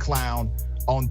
clown on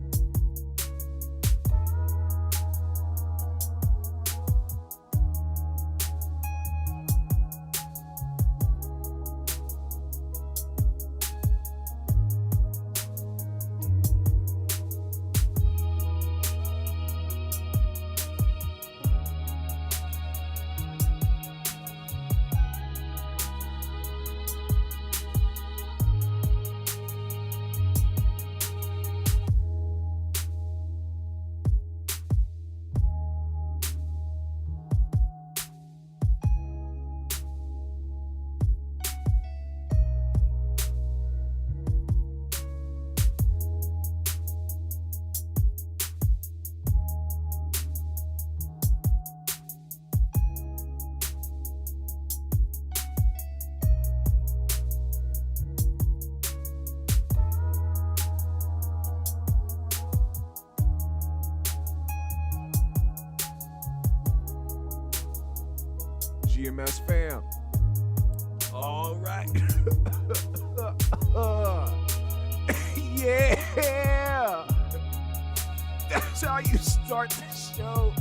GMS fam. All right. Yeah. That's how you start the show.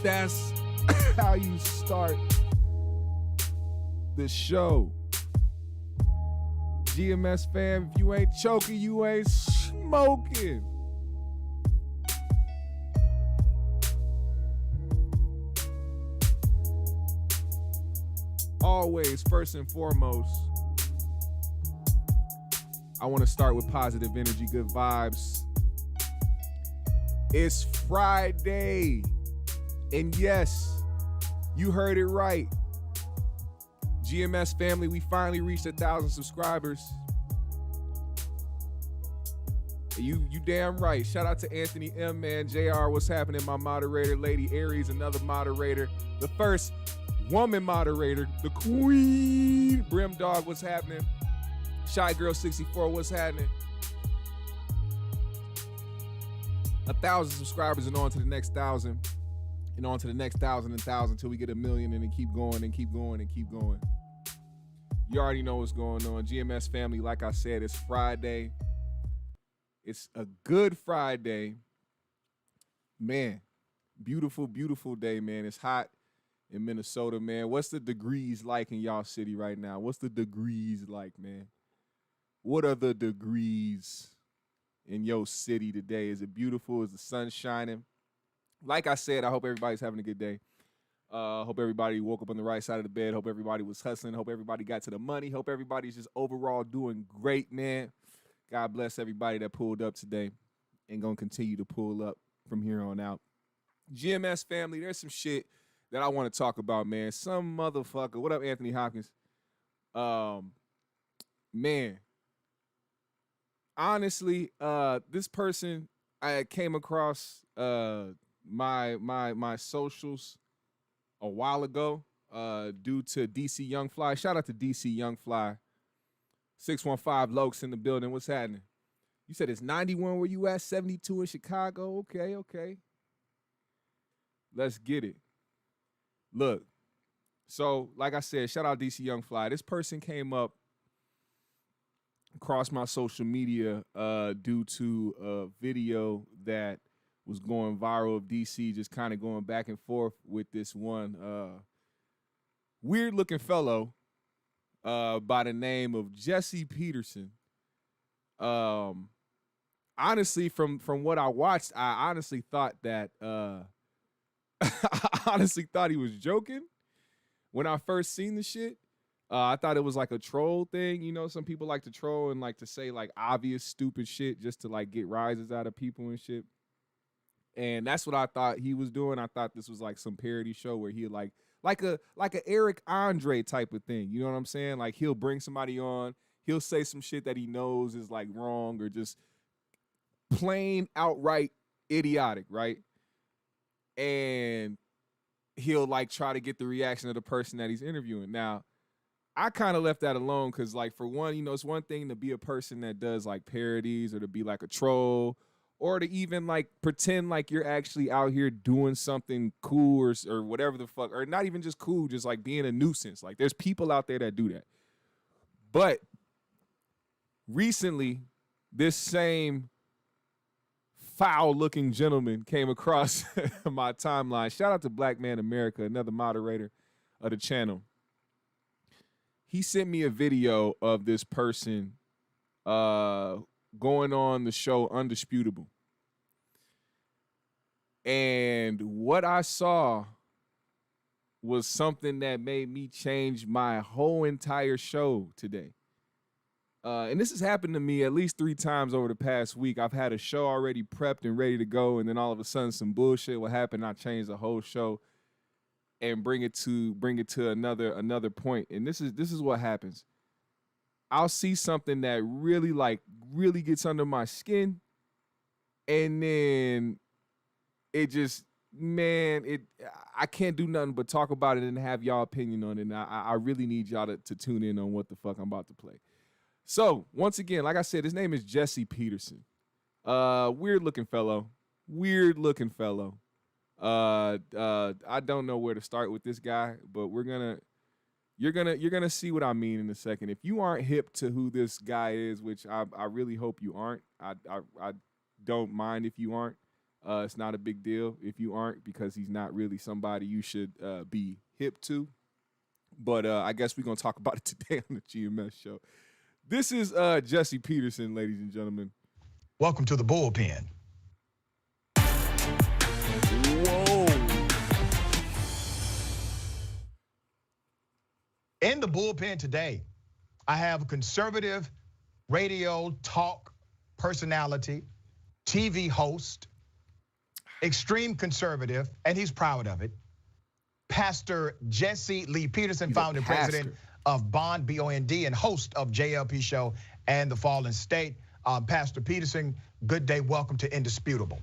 That's how you start the show. GMS fam, if you ain't choking, you ain't smoking. Always, first and foremost, I want to start with positive energy, good vibes. It's Friday, and yes, you heard it right. GMS family, we finally reached 1,000 subscribers. You damn right. Shout out to Anthony M, man. JR, what's happening? My moderator, Lady Aries, another moderator. The first woman moderator, the queen. Brim Dog, what's happening? Shy Girl 64, what's happening? 1,000 subscribers and on to the next 1,000. And on to the next 1,000 and 1,000 until we get 1,000,000 and then keep going and keep going and keep going. You already know what's going on. GMS family, like I said, it's Friday. It's a good Friday. Man, beautiful, beautiful day, man. It's hot in Minnesota, man. What's the degrees like in y'all city right now? What's the degrees like, man? What are the degrees in your city today? Is it beautiful? Is the sun shining? Like I said, I hope everybody's having a good day. Hope everybody woke up on the right side of the bed. Hope everybody was hustling. Hope everybody got to the money. Hope everybody's just overall doing great, man. God bless everybody that pulled up today and gonna continue to pull up from here on out. GMS family, there's some shit that I want to talk about, man. Some motherfucker. What up, Anthony Hopkins? Man. Honestly, this person, I came across my socials a while ago due to DC Young Fly. Shout out to DC Young Fly. 615 Lokes in the building. What's happening? You said it's 91 where you at, 72 in Chicago. Okay. Let's get it. Look, so like I said, shout out DC Young Fly. This person came up across my social media due to a video that was going viral of DC just kind of going back and forth with this one weird-looking fellow by the name of Jesse Peterson. Honestly, from what I watched, I honestly thought that I honestly thought he was joking when I first seen the shit. I thought it was like a troll thing. You know, some people like to troll and like to say like obvious stupid shit just to like get rises out of people and shit. And that's what I thought he was doing. I thought this was like some parody show where he like a Eric Andre type of thing. You know what I'm saying? Like he'll bring somebody on, he'll say some shit that he knows is like wrong or just plain outright idiotic, right? And he'll like try to get the reaction of the person that he's interviewing. Now, I kind of left that alone because, like, for one, you know, it's one thing to be a person that does like parodies or to be like a troll or to even like pretend like you're actually out here doing something cool or whatever the fuck, or not even just cool, just like being a nuisance. Like there's people out there that do that. But recently, this same foul-looking gentleman came across my timeline. Shout out to Black Man America, another moderator of the channel. He sent me a video of this person going on the show Undisputable. And what I saw was something that made me change my whole entire show today. And this has happened to me at least 3 times over the past week. I've had a show already prepped and ready to go, and then all of a sudden some bullshit will happen. I change the whole show and bring it to another point. And this is what happens. I'll see something that really gets under my skin, and then it just, man, I can't do nothing but talk about it and have y'all opinion on it. And I really need y'all to tune in on what the fuck I'm about to play. So, once again, like I said, his name is Jesse Peterson. Weird looking fellow. I don't know where to start with this guy, but you're gonna see what I mean in a second. If you aren't hip to who this guy is, which I really hope you aren't, I don't mind if you aren't. It's not a big deal if you aren't, because he's not really somebody you should be hip to. But I guess we're gonna talk about it today on the GMS show. This is Jesse Peterson, ladies and gentlemen. Welcome to the bullpen. Whoa. In the bullpen today, I have a conservative radio talk personality, TV host, extreme conservative, and he's proud of it. Pastor Jesse Lee Peterson, founder and president of Bond, B-O-N-D, and host of JLP Show and The Fallen State. Pastor Peterson, good day. Welcome to Indisputable.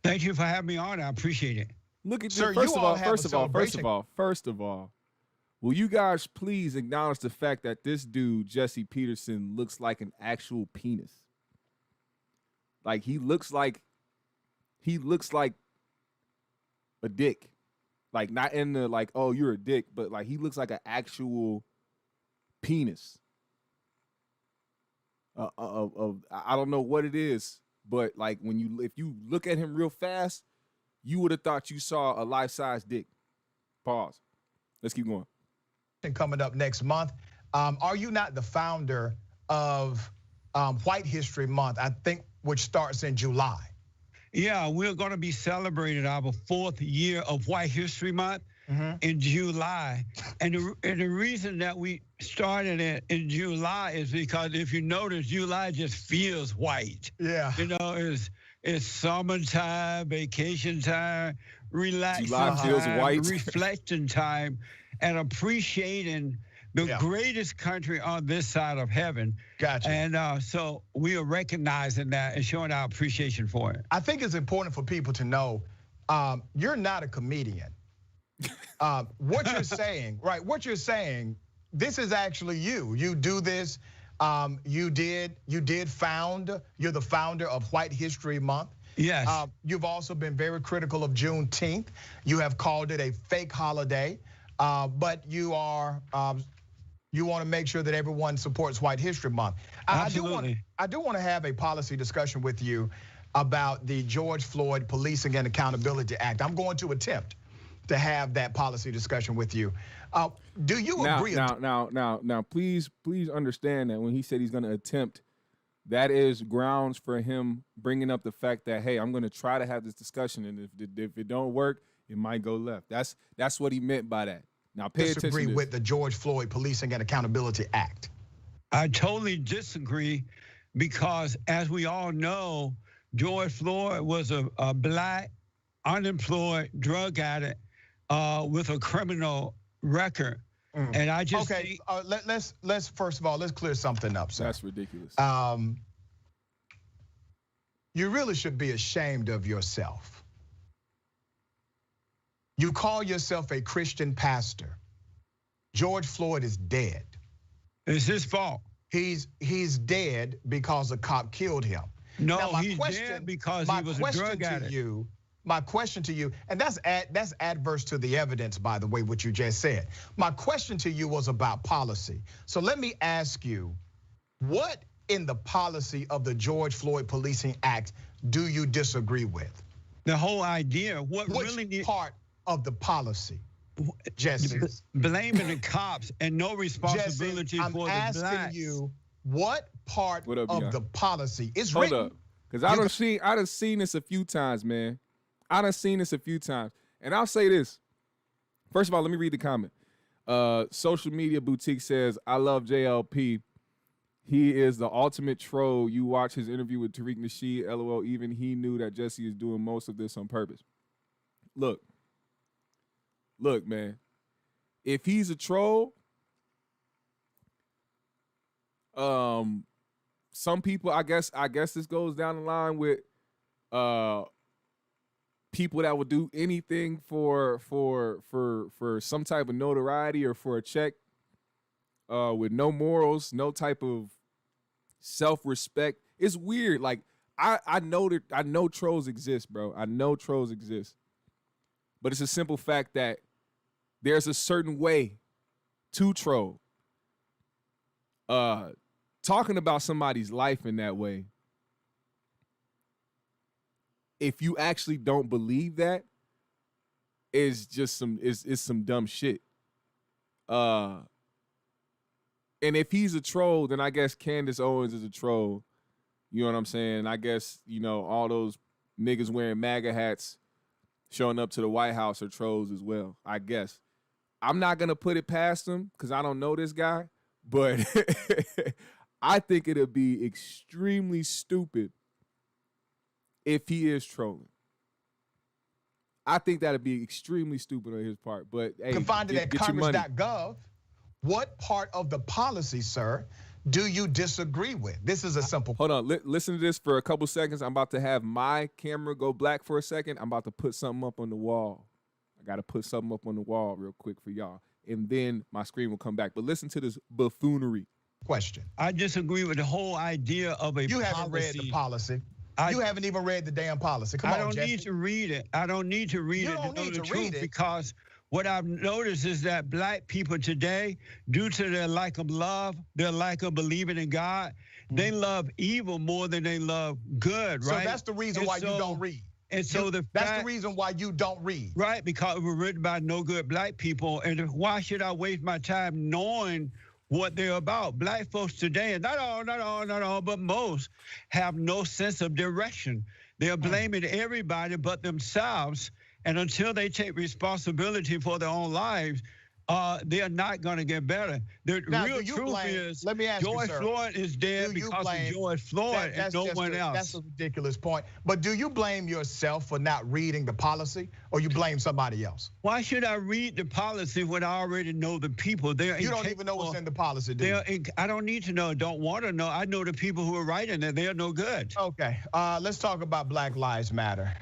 Thank you for having me on. I appreciate it. Look at Sir, this. First of all, will you guys please acknowledge the fact that this dude, Jesse Peterson, looks like an actual penis? Like he looks like a dick. Like not in the like, oh, you're a dick, but like he looks like an actual penis. I don't know what it is, but like if you look at him real fast, you would have thought you saw a life-size dick. Pause. Let's keep going. Coming up next month, are you not the founder of White History Month? I think which starts in July. Yeah, we're going to be celebrating our 4th year of White History Month in July. And the reason that we started it in July is because if you notice, July just feels white. Yeah. You know, it's summertime, vacation time, relaxing July feels time, white. reflecting time, and appreciating the greatest country on this side of heaven. Gotcha. And so we are recognizing that and showing our appreciation for it. I think it's important for people to know you're not a comedian. What you're saying, right? What you're saying, this is actually you. You do this. You're the founder of White History Month. Yes. You've also been very critical of Juneteenth. You have called it a fake holiday, but you want to make sure that everyone supports White History Month. Absolutely. I do want to have a policy discussion with you about the George Floyd Policing and Accountability Act. I'm going to attempt to have that policy discussion with you. Do you agree? Now, please understand that when he said he's going to attempt, that is grounds for him bringing up the fact that, hey, I'm going to try to have this discussion, and if it don't work, it might go left. That's what he meant by that. Now, pay attention. Disagree with the George Floyd Policing and Accountability Act. I totally disagree because, as we all know, George Floyd was a black, unemployed drug addict with a criminal record. And I just think let's first of all, let's clear something up, sir. That's ridiculous. You really should be ashamed of yourself. You call yourself a Christian pastor. George Floyd is dead. It's his fault. He's dead because a cop killed him. No, he's dead because he was a drug addict. My question to you, and that's adverse to the evidence, by the way, what you just said. My question to you was about policy. So let me ask you, what in the policy of the George Floyd Policing Act do you disagree with? The whole idea. Which part of the policy, Jesse? Blaming the cops and no responsibility Jesse, for the blacks. I'm asking you, what part of the policy is Hold written? up, because I done seen this a few times, man. I done seen this a few times, and I'll say this. First of all, let me read the comment. Social Media Boutique says, I love JLP. He is the ultimate troll. You watch his interview with Tariq Nasheed, LOL, even he knew that Jesse is doing most of this on purpose. Look, man. If he's a troll, some people, I guess this goes down the line with people that would do anything for some type of notoriety or for a check, with no morals, no type of self-respect. It's weird. Like I know trolls exist, bro. I know trolls exist. But it's a simple fact that there's a certain way to troll. Talking about somebody's life in that way, if you actually don't believe that, is just some dumb shit. And if he's a troll, then I guess Candace Owens is a troll. You know what I'm saying? I guess, all those niggas wearing MAGA hats showing up to the White House are trolls as well, I guess. I'm not going to put it past him because I don't know this guy, but I think it'll be extremely stupid if he is trolling. I think that'd be extremely stupid on his part. But hey, you can find it at congress.gov. What part of the policy, sir, do you disagree with? This is a simple. Hold on, listen to this for a couple seconds. I'm about to have my camera go black for a second. I'm about to put something up on the wall. I got to put something up on the wall real quick for y'all, and then my screen will come back. But listen to this buffoonery. Question. I disagree with the whole idea of a policy. You haven't read the policy. You haven't even read the damn policy. Come on, I don't need to read it. I don't need to read it to know the truth, because what I've noticed is that black people today, due to their lack of love, their lack of believing in God, they love evil more than they love good, right? So that's the reason why you don't read. And so that's the reason why you don't read. Right, because it was written by no good black people. And why should I waste my time knowing what they're about? Black folks today, and not all, but most, have no sense of direction. They're blaming everybody but themselves. And until they take responsibility for their own lives, they are not going to get better. The real truth is, let me ask George you, sir, Floyd is dead because of George Floyd and no one else. That's a ridiculous point. But do you blame yourself for not reading the policy, or you blame somebody else? Why should I read the policy when I already know the people? You don't even know what's in the policy, do you? I don't need to know, don't want to know. I know the people who are writing it. They're no good. Okay, let's talk about Black Lives Matter.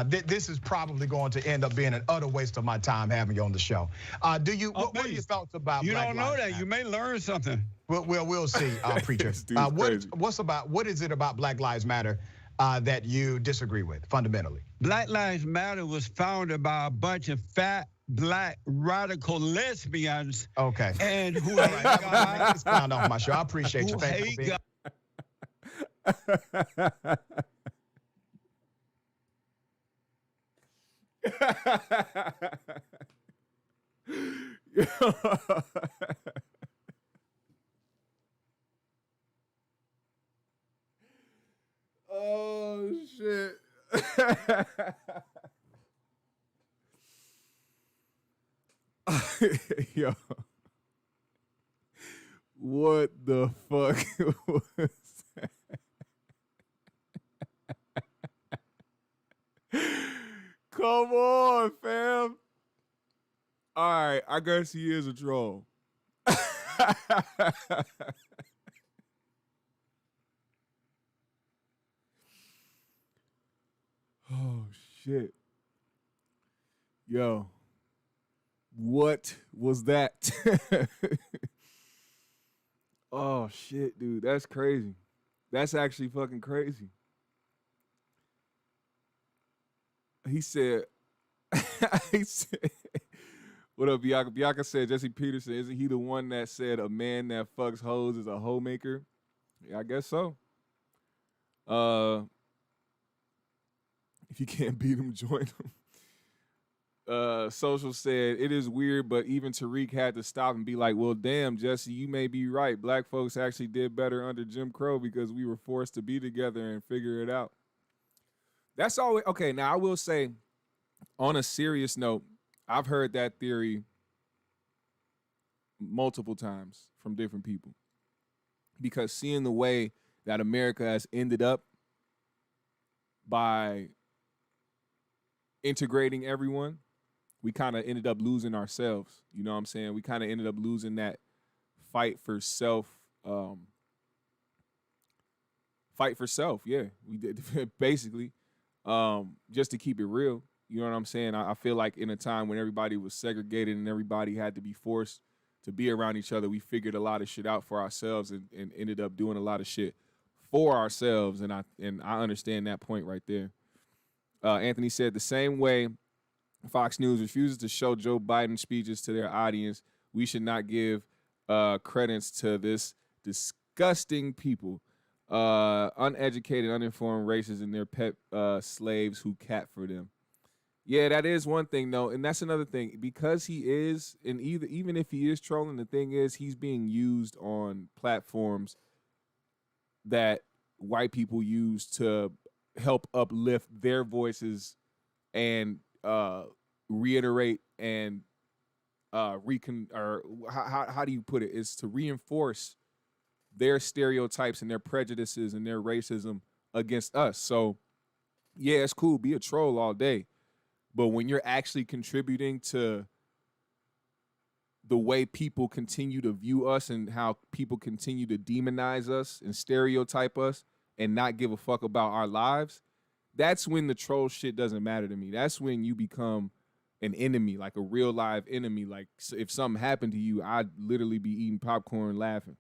This is probably going to end up being an utter waste of my time having you on the show. What are your thoughts about You Black don't know Lives that. Matter? You may learn something. Well, we'll see, preacher. What is it about Black Lives Matter that you disagree with fundamentally? Black Lives Matter was founded by a bunch of fat, black, radical lesbians. Okay. And who hate God. Make this clown off my show. I appreciate you. Thank you for being. Oh shit. Yo. What the fuck was that? Come on, fam. All right, I guess he is a troll. Oh, shit. Yo, what was that? Oh, shit, dude. That's crazy. That's actually fucking crazy. He said, what up, Bianca? Bianca said, Jesse Peterson, isn't he the one that said a man that fucks hoes is a hoe maker? Yeah, I guess so. If you can't beat them, join them. Social said, it is weird, but even Tariq had to stop and be like, well, damn, Jesse, you may be right. Black folks actually did better under Jim Crow because we were forced to be together and figure it out. That's always, okay, now I will say, on a serious note, I've heard that theory multiple times from different people. Because seeing the way that America has ended up by integrating everyone, we kind of ended up losing ourselves. You know what I'm saying? We kind of ended up losing that fight for self. Fight for self, yeah. We did basically, just to keep it real. You know what I'm saying? I feel like in a time when everybody was segregated and everybody had to be forced to be around each other, we figured a lot of shit out for ourselves and ended up doing a lot of shit for ourselves. And I understand that point right there. Anthony said, the same way Fox News refuses to show Joe Biden speeches to their audience, we should not give credence to this disgusting people, uneducated, uninformed racists and their pet slaves who cat for them. Yeah, that is one thing, though, and that's another thing. Because he is, and even if he is trolling, the thing is he's being used on platforms that white people use to help uplift their voices and reiterate and how do you put it? Is to reinforce their stereotypes and their prejudices and their racism against us. So, yeah, it's cool. Be a troll all day. But when you're actually contributing to the way people continue to view us and how people continue to demonize us and stereotype us and not give a fuck about our lives, that's when the troll shit doesn't matter to me. That's when you become an enemy, like a real live enemy. Like if something happened to you, I'd literally be eating popcorn laughing.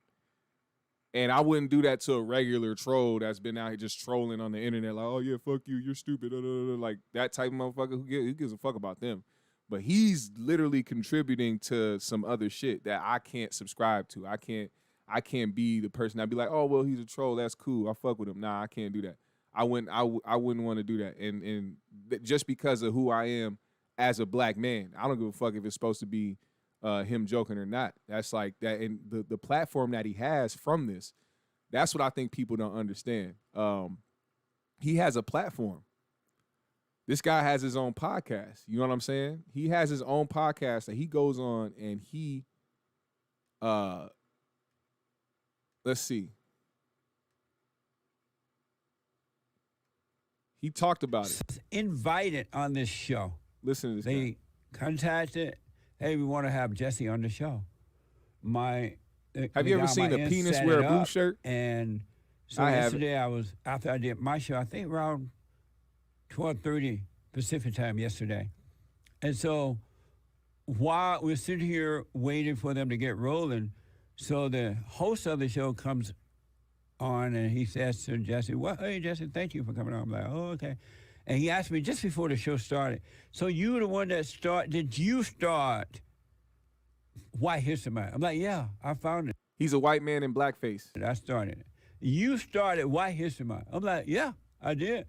And I wouldn't do that to a regular troll that's been out here just trolling on the internet, like, oh, yeah, fuck you, you're stupid, like that type of motherfucker. Who gives a fuck about them? But he's literally contributing to some other shit that I can't subscribe to. I can't be the person I'd be like, oh, well, he's a troll, that's cool, I fuck with him. Nah, I can't do that. I wouldn't want to do that. And just because of who I am as a black man, I don't give a fuck if it's supposed to be him joking or not. That's like that, and the platform that he has from this, that's what I think people don't understand. He has a platform. This guy has his own podcast. You know what I'm saying? He has his own podcast that he goes on and he let's see. He talked about it. Invited on this show. Listen to this They guy. contacted, hey, we want to have Jesse on the show. Have you ever seen a penis wear a blue shirt? And so yesterday after I did my show, I think around 12:30 Pacific time yesterday. And so while we're sitting here waiting for them to get rolling, so the host of the show comes on and he says to Jesse, well, hey, Jesse, thank you for coming on. I'm like, oh, okay. And he asked me just before the show started, so you were the one that did you start White History Month? I'm like, yeah, I found it. He's a white man in blackface. I started it. You started White History Month. I'm like, yeah, I did.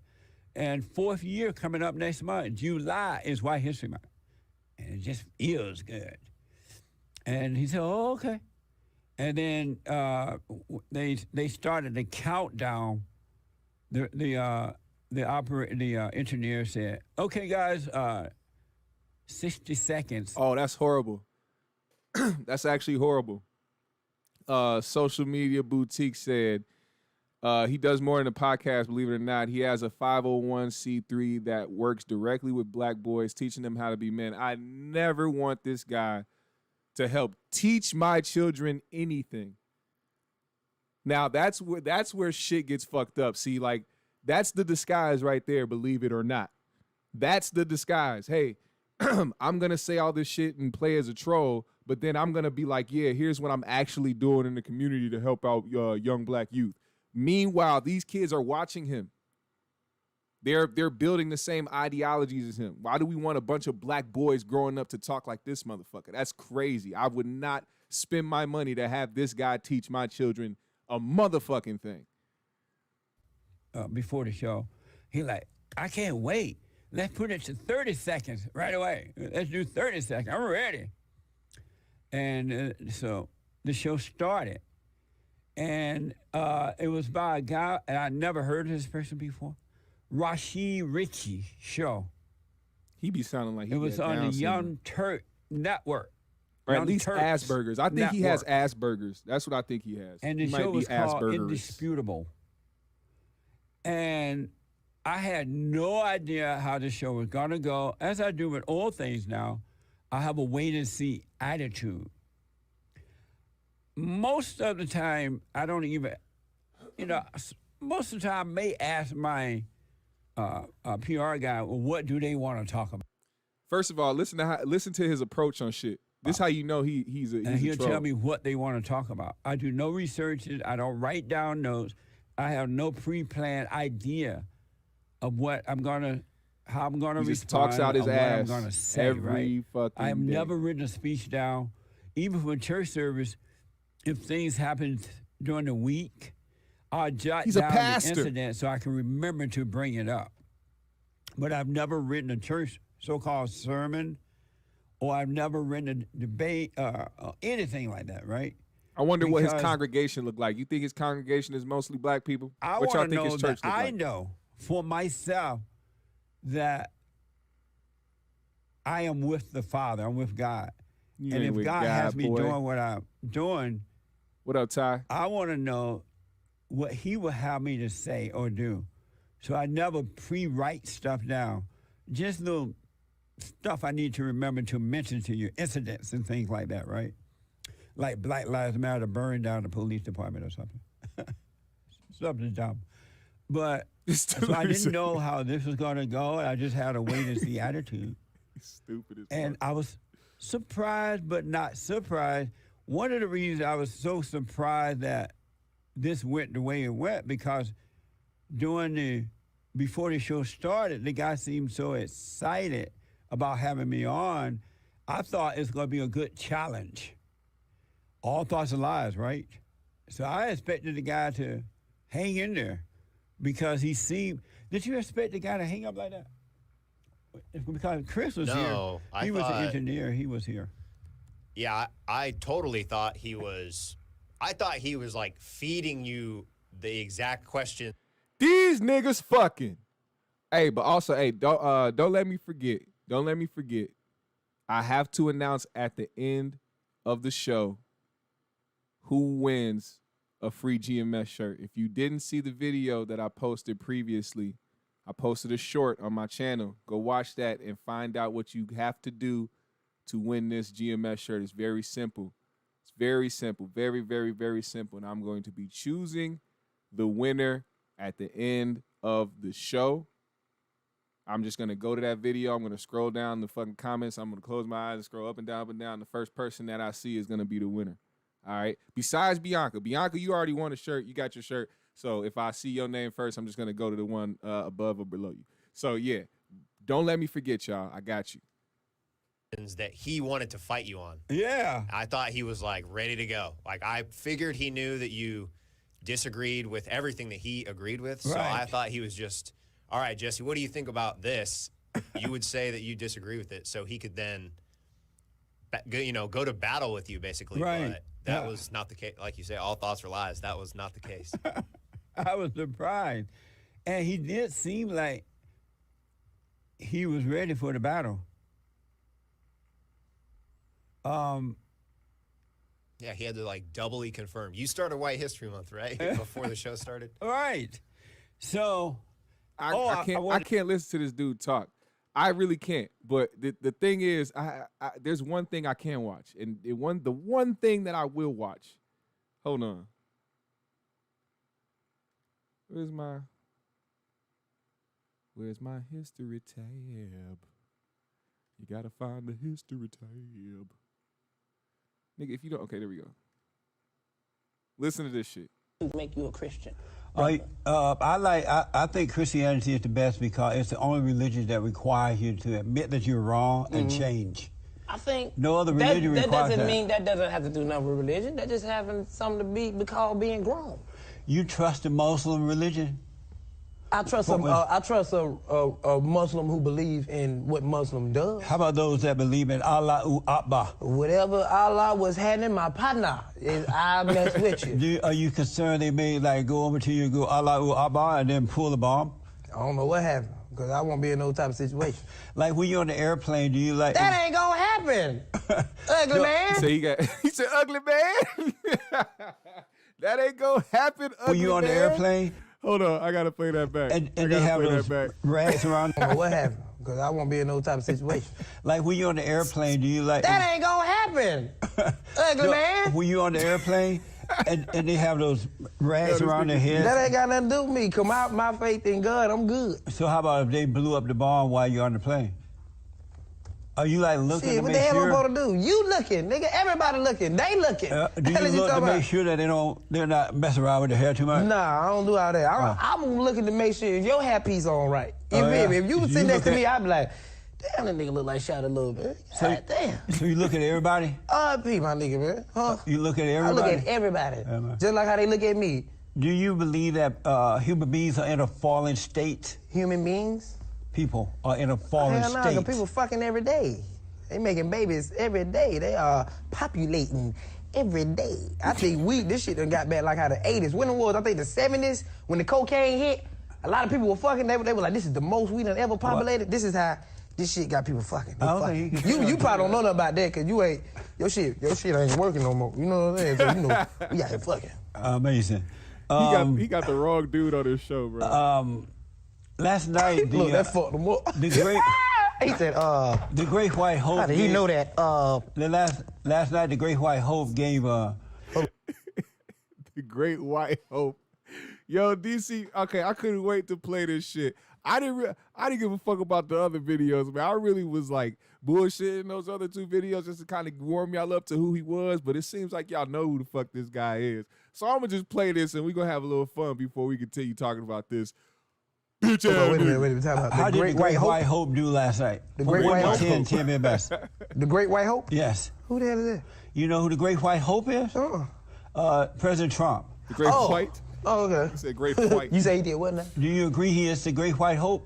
And 4th year coming up next month, July is White History Month. And it just feels good. And he said, oh, okay. And then they started the countdown. The engineer said, okay, guys, 60 seconds. Oh, that's horrible. That's actually horrible. Social Media Boutique said he does more in the podcast, believe it or not. He has a 501c3 that works directly with black boys, teaching them how to be men. I never want this guy to help teach my children anything. Now, that's where shit gets fucked up. See, like, that's the disguise right there, believe it or not. That's the disguise. Hey, I'm going to say all this shit and play as a troll, but then I'm going to be like, yeah, here's what I'm actually doing in the community to help out young black youth. Meanwhile, these kids are watching him. They're building the same ideologies as him. Why do we want a bunch of black boys growing up to talk like this motherfucker? That's crazy. I would not spend my money to have this guy teach my children a motherfucking thing. Before the show, he like, I can't wait. Let's put it to 30 seconds right away. Let's do 30 seconds. I'm ready. And so the show started. And it was by a guy, and I never heard of this person before, Rashid Ritchie show. He be sounding like he It was on the Young Turk Network. Or Young at least Turks Asperger's. I think Network. he has Asperger's. That's what I think he has. And the he show might be was called Asperger's. Indisputable. And I had no idea how the show was going to go. As I do with all things now, I have a wait-and-see attitude. Most of the time, I don't even, most of the time I may ask my PR guy, well, what do they want to talk about? First of all, listen to his approach on shit. This how you know he's a he'll troll. tell me what they want to talk about. I do no research. I don't write down notes. I have no pre-planned idea of what how I'm gonna He respond. just talks out his or ass what I'm gonna say. every Right? fucking I have day. never written a speech down, even for church service. If things happen during the week, I'll jot He's a down the pastor. incident so I can remember to bring it up. But I've never written a church so-called sermon, or I've never written a debate, anything like that, right? I wonder what his Because congregation look like. You think his congregation is mostly black people? I What y'all want to think know his church that look I like? know for myself that I am with the Father. I'm with God. You And ain't if with God has me boy. doing what I'm doing, What up, Ty? I want to know what he will have me to say or do. So I never pre-write stuff down. Just little stuff I need to remember to mention to you, incidents and things like that, right? Like Black Lives Matter burning down the police department or something. Something dumb. But so I didn't know how this was going to go. I just had a wait-and-see attitude. Stupid as And fuck. I was surprised but not surprised. One of the reasons I was so surprised that this went the way it went, because before the show started, the guy seemed so excited about having me on. I thought it's going to be a good challenge. All thoughts are lies, right? So I expected the guy to hang in there because he seemed. Did you expect the guy to hang up like that? Because Chris was No, here. He was an engineer. He was here. Yeah, I totally thought he was. I thought he was like feeding you the exact question. These niggas fucking. Hey, but also, hey, don't let me forget. Don't let me forget. I have to announce at the end of the show who wins a free GMS shirt. If you didn't see the video that I posted previously, I posted a short on my channel. Go watch that and find out what you have to do to win this GMS shirt. It's very simple. It's very simple. Very, very, very simple. And I'm going to be choosing the winner at the end of the show. I'm just going to go to that video. I'm going to scroll down the fucking comments. I'm going to close my eyes and scroll up and down, up and down. The first person that I see is going to be the winner. All right? Besides Bianca. Bianca, you already won a shirt. You got your shirt. So if I see your name first, I'm just going to go to the one above or below you. So, yeah, don't let me forget, y'all. I got you. That he wanted to fight you on. Yeah. I thought he was like ready to go. Like I figured he knew that you disagreed with everything that he agreed with. So Right. I thought he was just, all right, Jesse, what do you think about this? You would say that you disagree with it, so he could then, go to battle with you, basically. Right. But that was not the case. Like you say, all thoughts are lies. That was not the case. I was surprised. And he did seem like he was ready for the battle. Yeah, he had to like doubly confirm. You started White History Month, right? Before the show started. Right. So, I can't listen to this dude talk. I really can't. But the thing is, there's one thing I can watch, and the one thing that I will watch. Hold on. Where's my history tab? You gotta find the history tab. Nigga, if you don't, okay, there we go. Listen to this shit. Make you a Christian. I think Christianity is the best because it's the only religion that requires you to admit that you're wrong and change. I think no other religion that requires doesn't that. mean that doesn't have to do nothing with religion. That just having something to be called being grown. You trust the Muslim religion? I trust a Muslim who believe in what Muslim does. How about those that believe in Allahu Akbar? Whatever Allah was handing my partner, I mess with you. Are you concerned they may like go over to you and go Allahu Akbar and then pull the bomb? I don't know what happened, because I won't be in no type of situation. Like when you're on the airplane, do you like... That ain't gonna happen, ugly man. So he said, ugly man? That ain't gonna happen, ugly man. When you on the airplane... Hold on, I gotta play that back. And they have those rags around. I don't know what happened, because I won't be in no type of situation. Like when you're on the airplane, do you like... That ain't gonna happen, ugly man. When you're on the airplane and they have those rags around their head. That ain't got nothing to do with me. Come out, my faith in God, I'm good. So how about if they blew up the bomb while you're on the plane? Are you like looking to what make the hell sure? I'm gonna do? You looking, nigga. Everybody looking. They looking. Do you look to make sure that they're not messing around with their hair too much? Nah, I don't do all that. I'm looking to make sure if your hairpiece on right. You feel me? If you sit next to me, I'd be like, damn, that nigga look like shot a little bit. God damn. So you look at everybody? R.I.P. my nigga, man. Huh? You look at everybody? I look at everybody. Just like how they look at me. Do you believe that human beings are in a fallen state? Human beings? People are in a fallen state. Hell no, people fucking every day. They making babies every day. They are populating every day. I think this shit done got back like how the 80s. When it was, I think the 70s, when the cocaine hit, a lot of people were fucking. They were like, this is the most we done ever populated. What? This is how this shit got people fucking. You probably don't know nothing about that, because your shit ain't working no more. You know what I'm saying? So you know, we out here fucking. Amazing. He got the wrong dude on this show, bro. Last night, look, that fucked him up. The great... He said, the Great White Hope. How did he know that? The last night, the Great White Hope gave the Great White Hope. Yo, DC. Okay, I couldn't wait to play this shit. I didn't give a fuck about the other videos, man. I really was like bullshitting those other two videos just to kind of warm y'all up to who he was. But it seems like y'all know who the fuck this guy is. So I'm gonna just play this and we're gonna have a little fun before we continue talking about this. Bitch ass. Wait a minute. How did the Great White Hope do last night? The Great White Hope? 10 best. The Great White Hope? Yes. Who the hell is that? You know who the Great White Hope is? President Trump. The Great White? Oh, okay. You said Great White. You say he did what now? Do you agree he is the Great White Hope?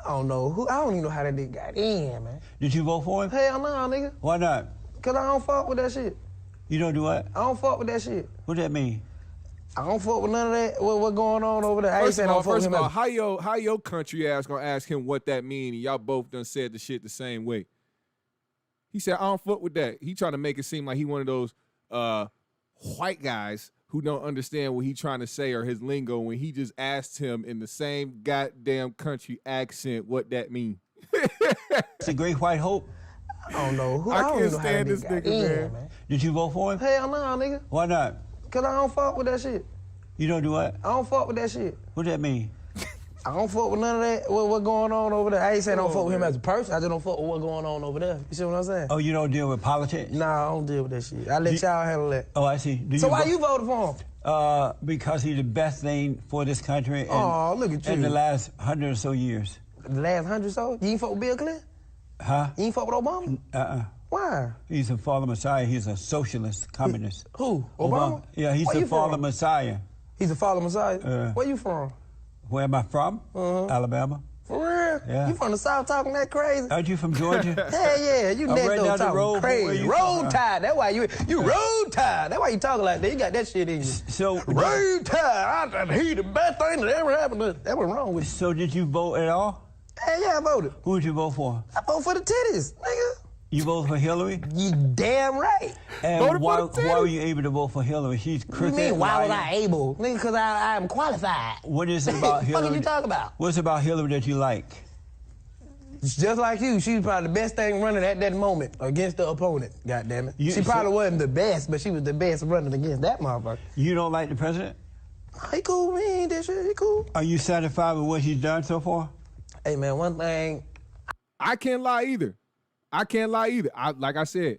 I don't know. I don't even know how that nigga got in, man. Did you vote for him? Hell no, nigga. Why not? Because I don't fuck with that shit. You don't do what? I don't fuck with that shit. What does that mean? I don't fuck with none of that. What going on over there? First of all, how your country ass gonna ask him what that mean? And y'all both done said the shit the same way. He said, I don't fuck with that. He trying to make it seem like he one of those white guys who don't understand what he trying to say or his lingo when he just asked him in the same goddamn country accent what that mean. It's the Great White Hope. I don't know. I can't stand this nigga, man. Did you vote for him? Hell no, nigga. Why not? Because I don't fuck with that shit. You don't do what? I don't fuck with that shit. What does that mean? I don't fuck with none of that. What going on over there? I ain't saying I don't fuck with him as a person. I just don't fuck with what's going on over there. You see what I'm saying? Oh, you don't deal with politics? Nah, I don't deal with that shit. I let y'all handle that. Oh, I see. So why you voted for him? Because he's the best thing for this country look at you. in the last 100 or so years. The last 100 or so? You ain't fuck with Bill Clinton? Huh? You ain't fuck with Obama? Why? He's a fallen messiah. He's a socialist, communist. Who? Obama? Yeah, he's a fallen messiah. He's a fallen messiah? Where you from? Where am I from? Alabama. For real? Yeah. You from the South talking that crazy? Aren't you from Georgia? Hell yeah, you next right door down the talking road. crazy. Road tide. That's why you road tide. That's why you talking like that. You got that shit in you. So road tide. He the best thing that ever happened to us. That was wrong with you. So did you vote at all? Hell yeah, I voted. Who did you vote for? I voted for the titties, nigga. You voted for Hillary? You damn right. And why were you able to vote for Hillary? She's crooked. What do you mean, why was I able? Nigga, because I am qualified. What is it about Hillary? What are you talking about? What's about Hillary that you like? Just like you, she's probably the best thing running at that moment against the opponent, goddammit. She probably wasn't the best, but she was the best running against that motherfucker. You don't like the president? He cool, man. He ain't that shit. He cool. Are you satisfied with what he's done so far? Hey, man, one thing. I can't lie either. Like I said,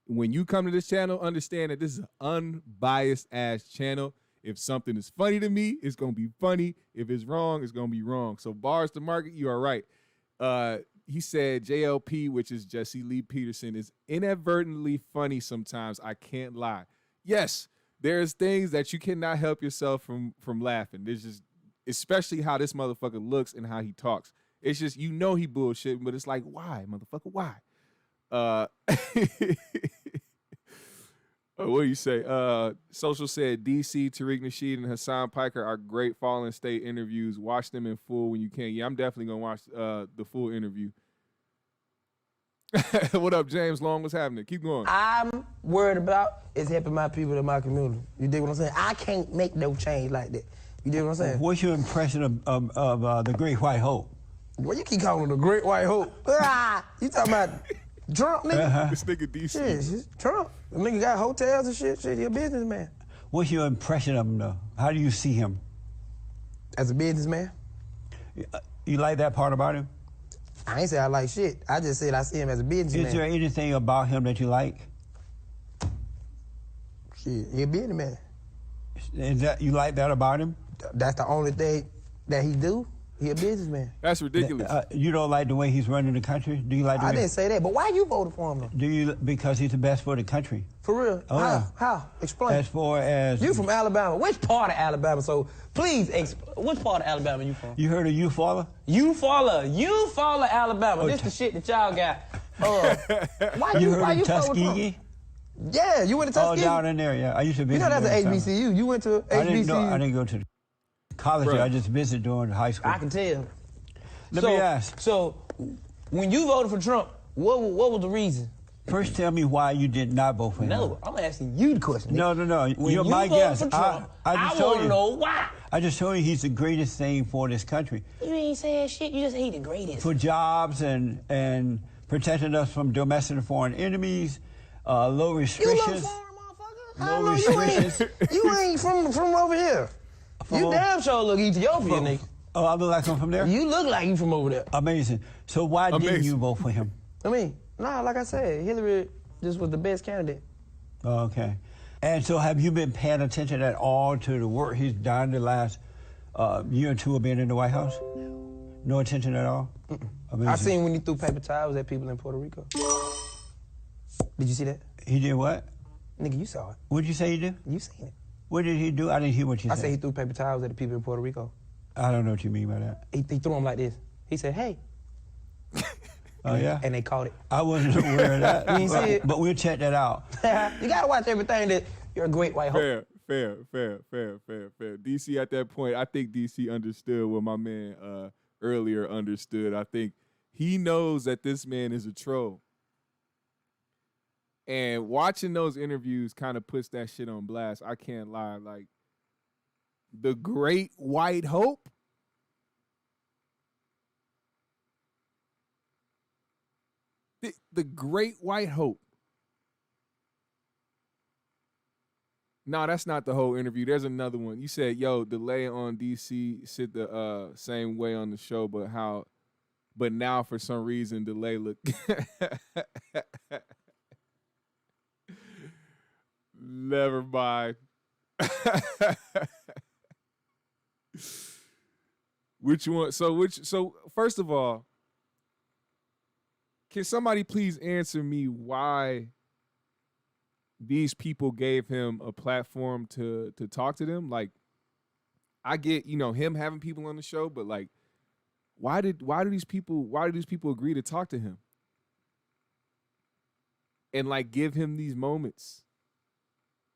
when you come to this channel, understand that this is an unbiased ass channel. If something is funny to me, it's gonna be funny. If it's wrong, it's gonna be wrong. So bars to market, you are right. he said JLP, which is Jesse Lee Peterson, is inadvertently funny sometimes. I can't lie. Yes, there's things that you cannot help yourself from laughing. There's just, especially how this motherfucker looks and how he talks. It's just, you know, he bullshit, but it's like, why, motherfucker, why? What do you say? Social said DC, Tariq Nasheed, and Hassan Piker are great Fallen State interviews. Watch them in full when you can. Yeah, I'm definitely gonna watch the full interview. What up, James Long? What's happening? Keep going. I'm worried about is helping my people in my community. You dig what I'm saying? I can't make no change like that. You dig what I'm saying? What's your impression of the Great White Hope? Well, you keep calling her the Great White Hope. You talking about Trump, nigga? This nigga DC. Shit, Trump. The nigga got hotels and shit. Shit, he a businessman. What's your impression of him, though? How do you see him? As a businessman? You like that part about him? I ain't say I like shit. I just said I see him as a businessman. Is there anything about him that you like? Shit, he a businessman. Is that, you like that about him? That's the only thing that he do. He a businessman. That's ridiculous. You don't like the way he's running the country? Do you like the way? I didn't say that, but why you voted for him though? Do you, because he's the best for the country? For real? Oh, How? yeah. How? Explain. As far as... You from Alabama. Which part of Alabama? So please, which part of Alabama you from? You heard of Eufaula? Eufaula, Alabama. Oh, This the shit that y'all got. Why You why heard of vote for him? Tuskegee? Yeah, you went to Oh, Tuskegee? down in there, yeah. I used to visit. You know that's there an all the time. HBCU. You went to HBCU. I didn't go to college. Bruh. I just visited during high school. I can tell. Let me ask. So, when you voted for Trump, what was the reason? First, tell me why you did not vote for him. No, I'm asking you the question. No. When You're you my voted guest. for Trump, I I just told want to you. know why. I just told you he's the greatest thing for this country. You ain't saying shit. You just ain't the greatest. For jobs and protecting us from domestic and foreign enemies, low restrictions. You look foreign, motherfucker. I Low know restrictions. you ain't from over here. You damn sure look Ethiopian, nigga. Oh, I look like I'm from there? You look like you from over there. Amazing. So why didn't you vote for him? I mean, like I said, Hillary just was the best candidate. Oh, okay. And so have you been paying attention at all to the work he's done the last year or two of being in the White House? No attention at all? Amazing. I seen when he threw paper towels at people in Puerto Rico. Did you see that? He did what? Nigga, you saw it. What did you say he did? You seen it. What did he do? I didn't hear what you I said. said he threw paper towels at the people in Puerto Rico. I don't know what you mean by that. He threw them like this. He said, hey. Oh, yeah? And they caught it. I wasn't aware of that. You ain't see it? But we'll check that out. You gotta watch everything that you're a great white hope. Fair. DC at that point, I think DC understood what my man earlier understood. I think he knows that this man is a troll. And watching those interviews kind of puts that shit on blast. I can't lie. Like, the Great White Hope? The Great White Hope. No, that's not the whole interview. There's another one. You said, yo, delay on DC sit the same way on the show, but now for some reason delay look never mind. Which one? So first of all, can somebody please answer me why these people gave him a platform to talk to them? Like, I get, him having people on the show, but like, why do these people agree to talk to him? And like give him these moments?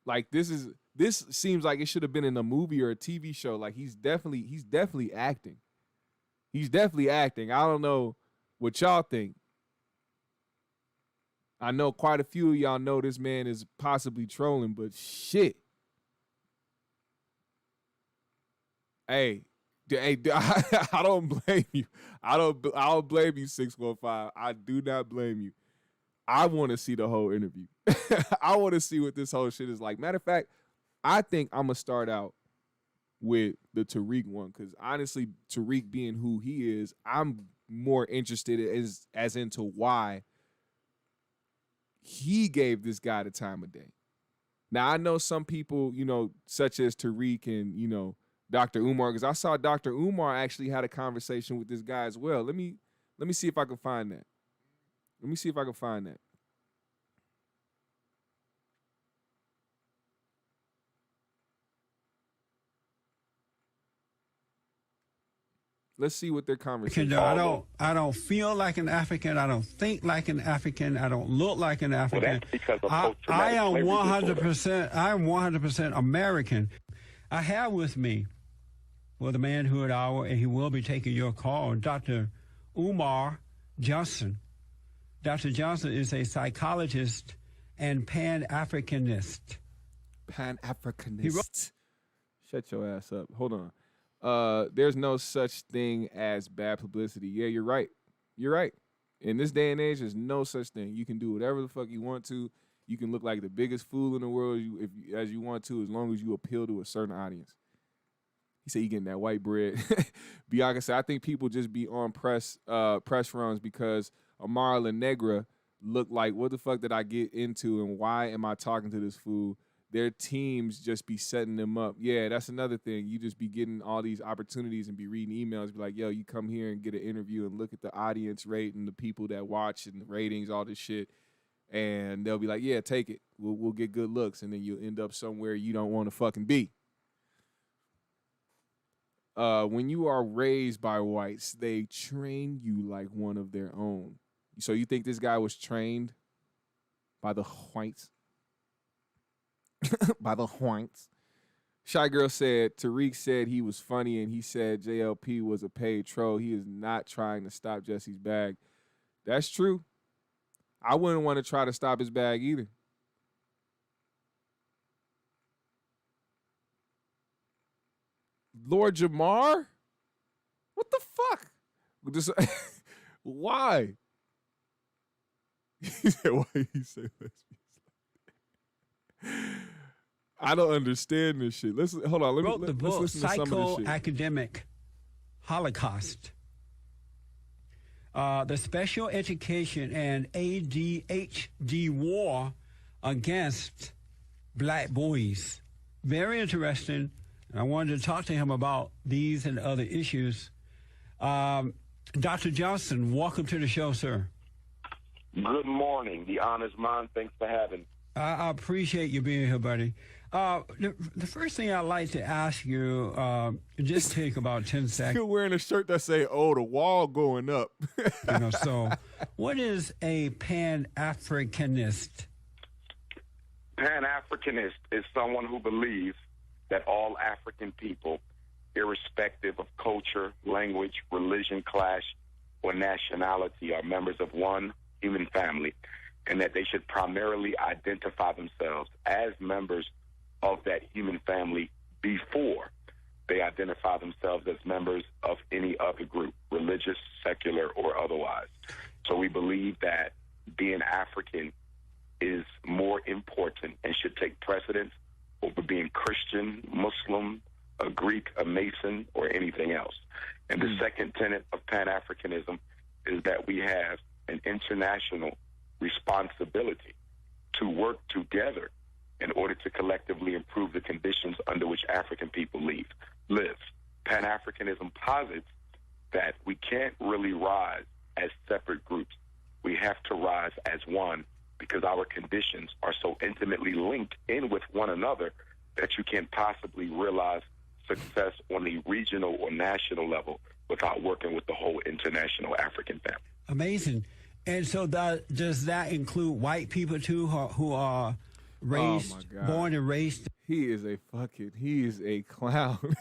Like, this seems like it should have been in a movie or a TV show. Like, he's definitely acting. He's definitely acting. I don't know what y'all think. I know quite a few of y'all know this man is possibly trolling, but shit. Hey, I don't blame you. I don't blame you, 615. I do not blame you. I want to see the whole interview. I want to see what this whole shit is like. Matter of fact, I think I'm going to start out with the Tariq one, because honestly, Tariq being who he is, I'm more interested as into why he gave this guy the time of day. Now, I know some people, such as Tariq and, Dr. Umar, because I saw Dr. Umar actually had a conversation with this guy as well. Let me Let me see if I can find that. Let's see what their conversation. I don't feel like an African. I don't think like an African. I don't look like an African. Well, that's because of I am post-traumatic slavery 100%. I am 100% American. I have with me for the Manhood Hour, and he will be taking your call, Dr. Umar Johnson. Dr. Johnson is a psychologist and Pan-Africanist. Pan-Africanist. Shut your ass up. Hold on. There's no such thing as bad publicity. Yeah, you're right. You're right. In this day and age, there's no such thing. You can do whatever the fuck you want to. You can look like the biggest fool in the world as you want to, as long as you appeal to a certain audience. He said he getting that white bread. Bianca said, I think people just be on press runs because Amara Negra looked like, what the fuck did I get into and why am I talking to this fool? Their teams just be setting them up. Yeah, that's another thing. You just be getting all these opportunities and be reading emails, be like, yo, you come here and get an interview and look at the audience rate and the people that watch and the ratings, all this shit. And they'll be like, yeah, take it. We'll get good looks. And then you'll end up somewhere you don't want to fucking be. When you are raised by whites, they train you like one of their own. So you think this guy was trained by the whites? By the whites. Shy Girl said, Tariq said he was funny and he said JLP was a paid troll. He is not trying to stop Jesse's bag. That's true. I wouldn't want to try to stop his bag either. Lord Jamar? What the fuck? Just, why? He said, why he say lesbians? I don't understand this shit. Hold on. Wrote the book, let's listen to some of this shit. Psychoacademic Holocaust. The Special Education and ADHD War Against Black Boys. Very interesting. I wanted to talk to him about these and other issues. Dr. Johnson, welcome to the show, sir. Good morning. The honor's mine. Thanks for having me. I appreciate you being here, buddy. The first thing I'd like to ask you, just take about 10 seconds. You're wearing a shirt that say, oh, the wall going up. So what is a Pan-Africanist? Pan-Africanist is someone who believes that all African people, irrespective of culture, language, religion, class, or nationality, are members of one human family, and that they should primarily identify themselves as members of that human family before they identify themselves as members of any other group, religious, secular, or otherwise. So we believe that being African is more important and should take precedence over being Christian, Muslim, a Greek, a Mason, or anything else. And the second tenet of Pan-Africanism is that we have an international responsibility to work together in order to collectively improve the conditions under which African people live. Pan-Africanism posits that we can't really rise as separate groups. We have to rise as one because our conditions are so intimately linked in with one another that you can't possibly realize success on the regional or national level without working with the whole international African family. Amazing. And so does that include white people too who are raised, born and raised? He is a clown.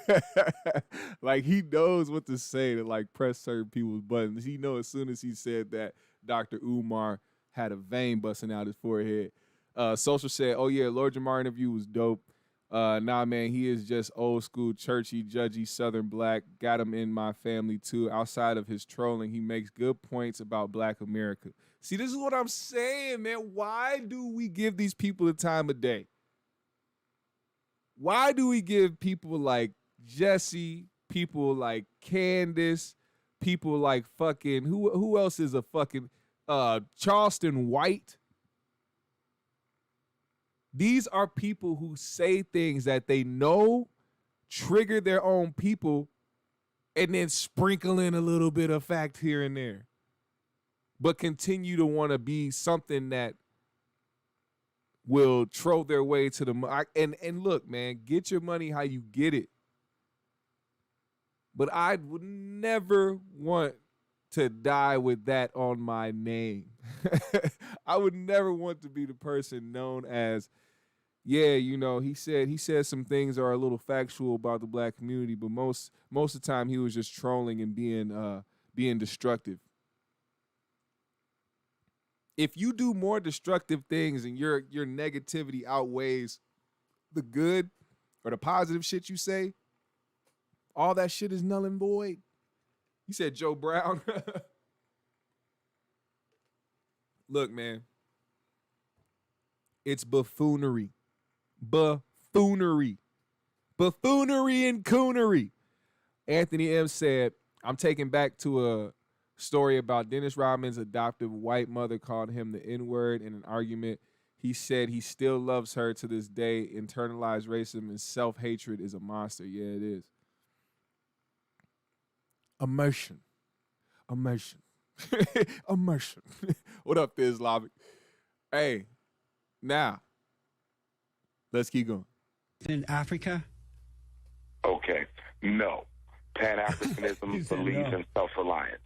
Like, he knows what to say to, like, press certain people's buttons. He knows as soon as he said that Dr. Umar had a vein busting out his forehead. Social said, oh yeah, Lord Jamar interview was dope. Nah, man, he is just old school, churchy, judgy, Southern black. Got him in my family, too. Outside of his trolling, he makes good points about Black America. See, this is what I'm saying, man. Why do we give these people the time of day? Why do we give people like Jesse, people like Candace, people like fucking, who else is a fucking, Charleston White? These are people who say things that they know trigger their own people and then sprinkle in a little bit of fact here and there. but continue to want to be something that will troll their way to the and look, man, get your money how you get it. But I would never want to die with that on my name. I would never want to be the person known as, yeah, you know, he said some things are a little factual about the black community, but most of the time he was just trolling and being destructive. If you do more destructive things and your negativity outweighs the good or the positive shit you say, all that shit is null and void. You said Joe Brown. Look, man. It's buffoonery. Buffoonery. Buffoonery and coonery. Anthony M. said, I'm taken back to a story about Dennis Rodman's adoptive white mother called him the N-word in an argument. He said he still loves her to this day. Internalized racism and self-hatred is a monster. Yeah, it is. Immersion. Immersion. What up, Islamic? Hey, now, let's keep going. In Africa? Okay. No. Pan-Africanism believes in self-reliance.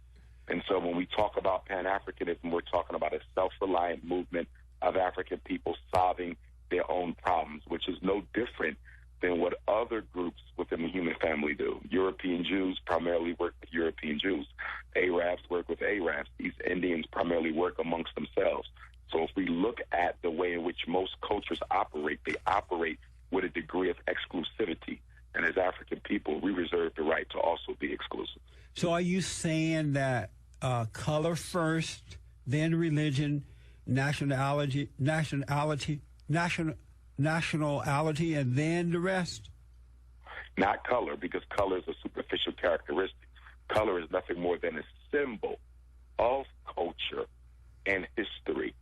And so when we talk about Pan-Africanism, we're talking about a self-reliant movement of African people solving their own problems, which is no different than what other groups within the human family do. European Jews primarily work with European Jews. Arabs work with Arabs. East Indians primarily work amongst themselves. So if we look at the way in which most cultures operate, they operate with a degree of exclusivity. And as African people, we reserve the right to also be exclusive. So are you saying that color first, then religion, nationality, and then the rest? Not color, because color is a superficial characteristic. Color is nothing more than a symbol of culture and history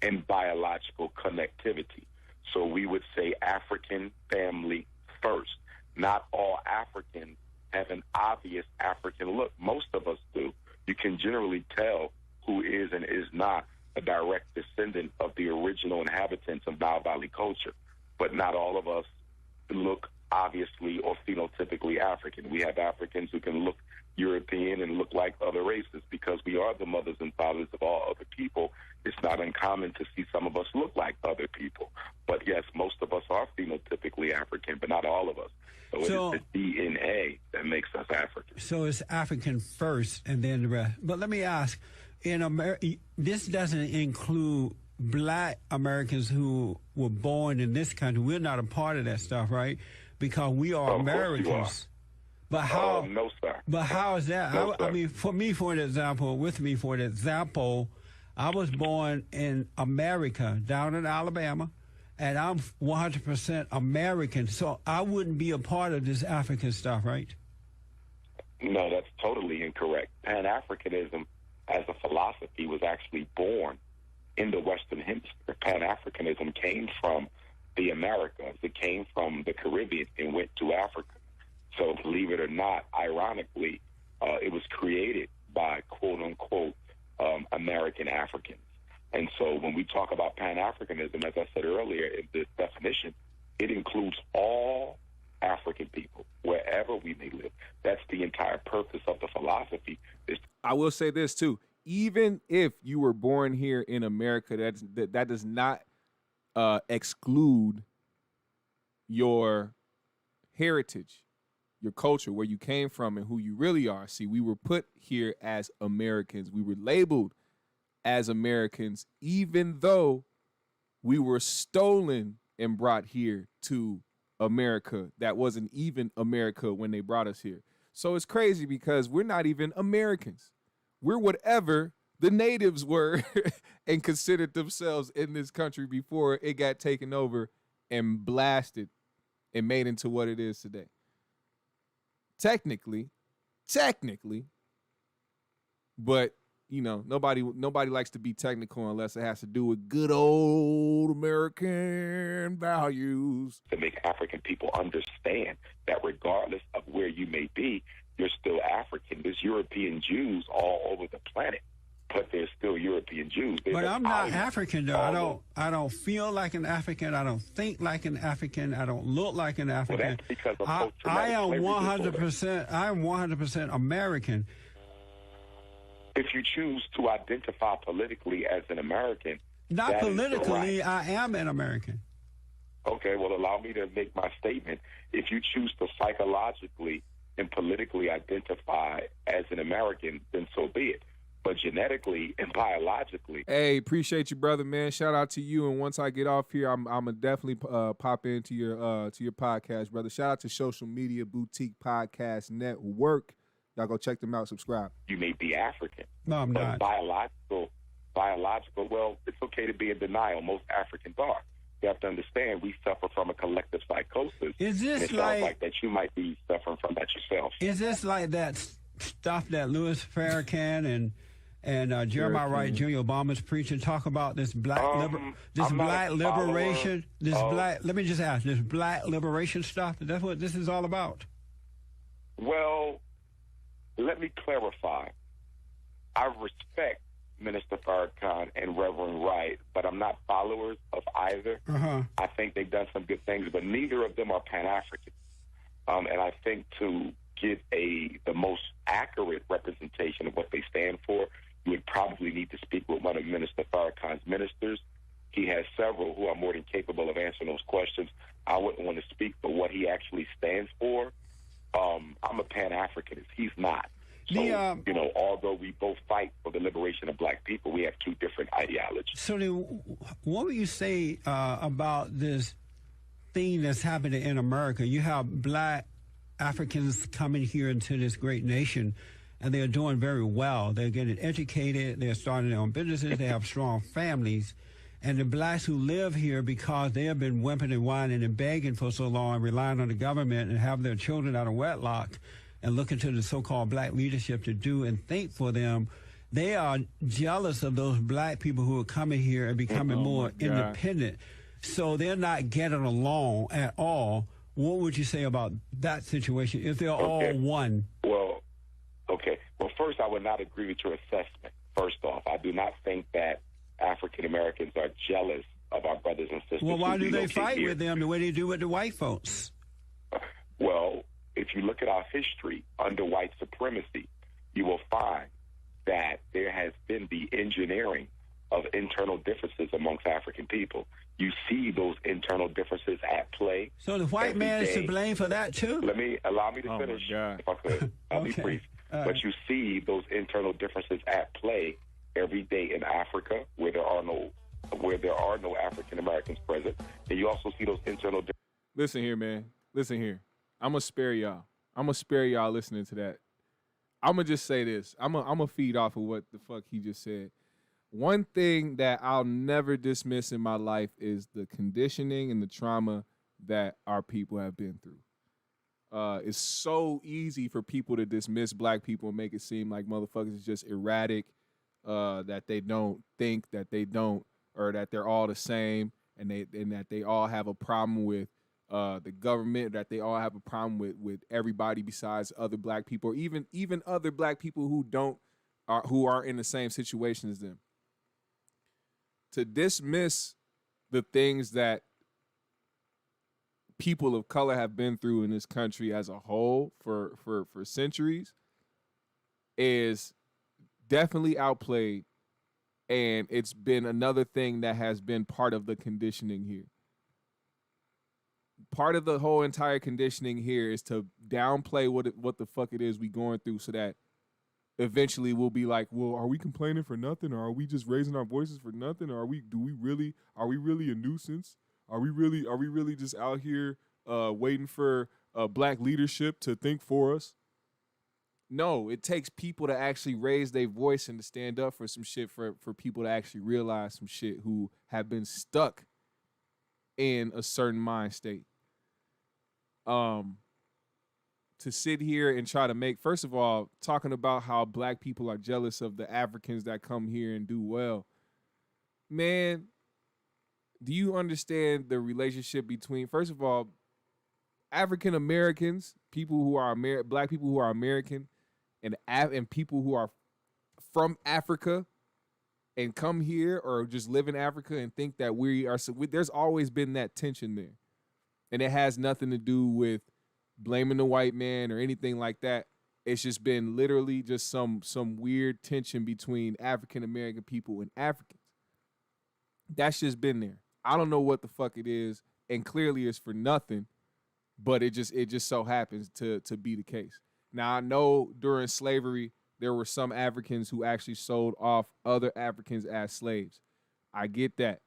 and biological connectivity. So we would say African family first. Not all Africans have an obvious African look. Most of us do. You can generally tell who is and is not a direct descendant of the original inhabitants of Nile Valley culture. But not all of us look obviously or phenotypically African. We have Africans who can look European and look like other races because we are the mothers and fathers of all other people. It's not uncommon to see some of us look like other people. But yes, most of us are phenotypically African, but not all of us. So it is the DNA that makes us African. So it's African first and then the rest. But let me ask, in America, this doesn't include black Americans who were born in this country. We're not a part of that stuff, right? Because we are Americans. But how? No, sir. But how is that? No, I mean, for an example, I was born in America, down in Alabama, and I'm 100% American, so I wouldn't be a part of this African stuff, right? No, that's totally incorrect. Pan-Africanism as a philosophy was actually born in the Western Hemisphere. Pan-Africanism came from the Americas. It came from the Caribbean and went to Africa. So believe it or not, ironically, it was created by quote-unquote American Africans. And so when we talk about Pan-Africanism, as I said earlier in this definition, it includes all African people, wherever we may live. That's the entire purpose of the philosophy. I will say this, too. Even if you were born here in America, that does not exclude your heritage, your culture, where you came from and who you really are. See, we were put here as Americans. We were labeled as Americans, even though we were stolen and brought here to America. That wasn't even America when they brought us here. So it's crazy because we're not even Americans. We're whatever the natives were and considered themselves in this country before it got taken over and blasted and made into what it is today. Technically, but you know, nobody likes to be technical unless it has to do with good old American values. To make African people understand that regardless of where you may be, you're still African. There's European Jews all over the planet, but there's still European Jews. But I'm not African, though. I don't feel like an African. I don't think like an African. I don't look like an African. Well, that's because of I am post-traumatic 100%. I am 100% American. If you choose to identify politically as an American, not politically, I am an American. Okay, well, allow me to make my statement. If you choose to psychologically and politically identify as an American, then so be it. But genetically and biologically. Hey, appreciate you, brother, man. Shout out to you. And once I get off here, I'm gonna definitely pop into your podcast, brother. Shout out to Social Media Boutique Podcast Network. Y'all go check them out. Subscribe. You may be African. No, I'm not. Biological. Well, it's okay to be in denial. Most Africans are. You have to understand we suffer from a collective psychosis. Is this and it sounds like that you might be suffering from that yourself? Is this like that stuff that Louis Farrakhan and Jeremiah Wright Jr. Obama's preaching, talk about this black liberation, let me just ask, this black liberation stuff, that's what this is all about? Well, let me clarify. I respect Minister Farrakhan and Reverend Wright, but I'm not followers of either. I think they've done some good things, but neither of them are Pan-African. And I think to get the most accurate representation of what they stand for, you would probably need to speak with one of Minister Farrakhan's ministers. He has several who are more than capable of answering those questions. I wouldn't want to speak for what he actually stands for. I'm a Pan-Africanist. He's not. So, although we both fight for the liberation of black people, we have two different ideologies. So then what would you say about this thing that's happening in America? You have black Africans coming here into this great nation, and they're doing very well. They're getting educated. They're starting their own businesses. They have strong families. And the blacks who live here, because they have been whimpering and whining and begging for so long, relying on the government and have their children out of wedlock and looking to the so-called black leadership to do and think for them, they are jealous of those black people who are coming here and becoming more independent. So they're not getting along at all. What would you say about that situation if they're all one? Well, first, I would not agree with your assessment. First off, I do not think that African Americans are jealous of our brothers and sisters. Well, why do they fight with them the way they do with the white folks? Well, if you look at our history under white supremacy, you will find that there has been the engineering of internal differences amongst African people. You see those internal differences at play. So the white man is to blame for that too? Allow me to finish, if I could. I'll be brief. But you see those internal differences at play every day in Africa, where there are no African Americans present, and you also see those internal differences. Listen here, man. Listen here. I'm gonna spare y'all listening to that. I'm gonna just say this. I'm gonna feed off of what the fuck he just said. One thing that I'll never dismiss in my life is the conditioning and the trauma that our people have been through. It's so easy for people to dismiss black people and make it seem like motherfuckers is just erratic, that they don't think, that they don't, or that they're all the same, and that they all have a problem with the government, that they all have a problem with everybody besides other black people, or even other black people who are in the same situation as them. To dismiss the things that people of color have been through in this country as a whole for centuries is definitely outplayed, and it's been another thing that has been part of the conditioning here. Part of the whole entire conditioning here is to downplay what the fuck it is we going through, so that eventually we'll be like, well, are we complaining for nothing, or are we just raising our voices for nothing, or are we really a nuisance? Are we really just out here waiting for black leadership to think for us? No, it takes people to actually raise their voice and to stand up for some shit, for people to actually realize some shit, who have been stuck in a certain mind state. To sit here and try to make, first of all, talking about how black people are jealous of the Africans that come here and do well. Man, do you understand the relationship between, first of all, African Americans, people who are black people who are American, and people who are from Africa, and come here or just live in Africa and think that there's always been that tension there. And it has nothing to do with blaming the white man or anything like that. It's just been literally just some weird tension between African American people and Africans. That's just been there. I don't know what the fuck it is, and clearly it's for nothing, but it just so happens to be the case. Now I know during slavery there were some Africans who actually sold off other Africans as slaves. I get that.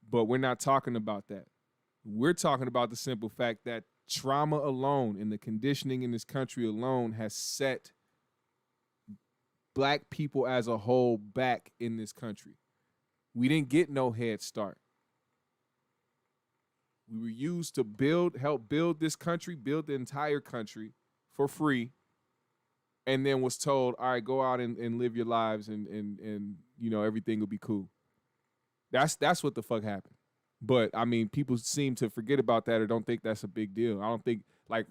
But we're not talking about that. We're talking about the simple fact that trauma alone and the conditioning in this country alone has set black people as a whole back in this country. We didn't get no head start. We were used to help build this country, build the entire country for free, and then was told, all right, go out and live your lives and you know, everything will be cool. That's what the fuck happened. But I mean, people seem to forget about that or don't think that's a big deal. I don't think, like,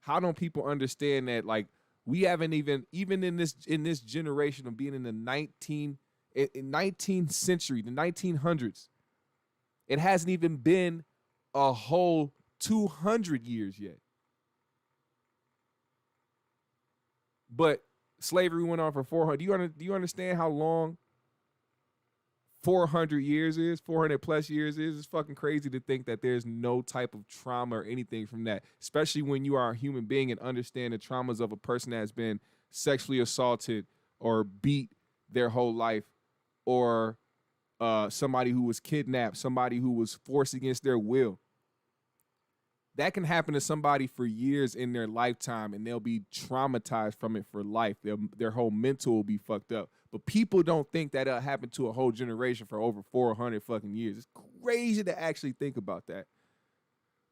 how don't people understand that, like, we haven't even in this generation of being in the 19th century, the 1900s, it hasn't even been a whole 200 years yet. But slavery went on for 400. Do you understand how long 400 years is? 400 plus years is? It's fucking crazy to think that there's no type of trauma or anything from that, especially when you are a human being and understand the traumas of a person that has been sexually assaulted or beat their whole life, or somebody who was kidnapped, somebody who was forced against their will. That can happen to somebody for years in their lifetime, and they'll be traumatized from it for life. Their whole mental will be fucked up. But people don't think that happened to a whole generation for over 400 fucking years. It's crazy to actually think about that.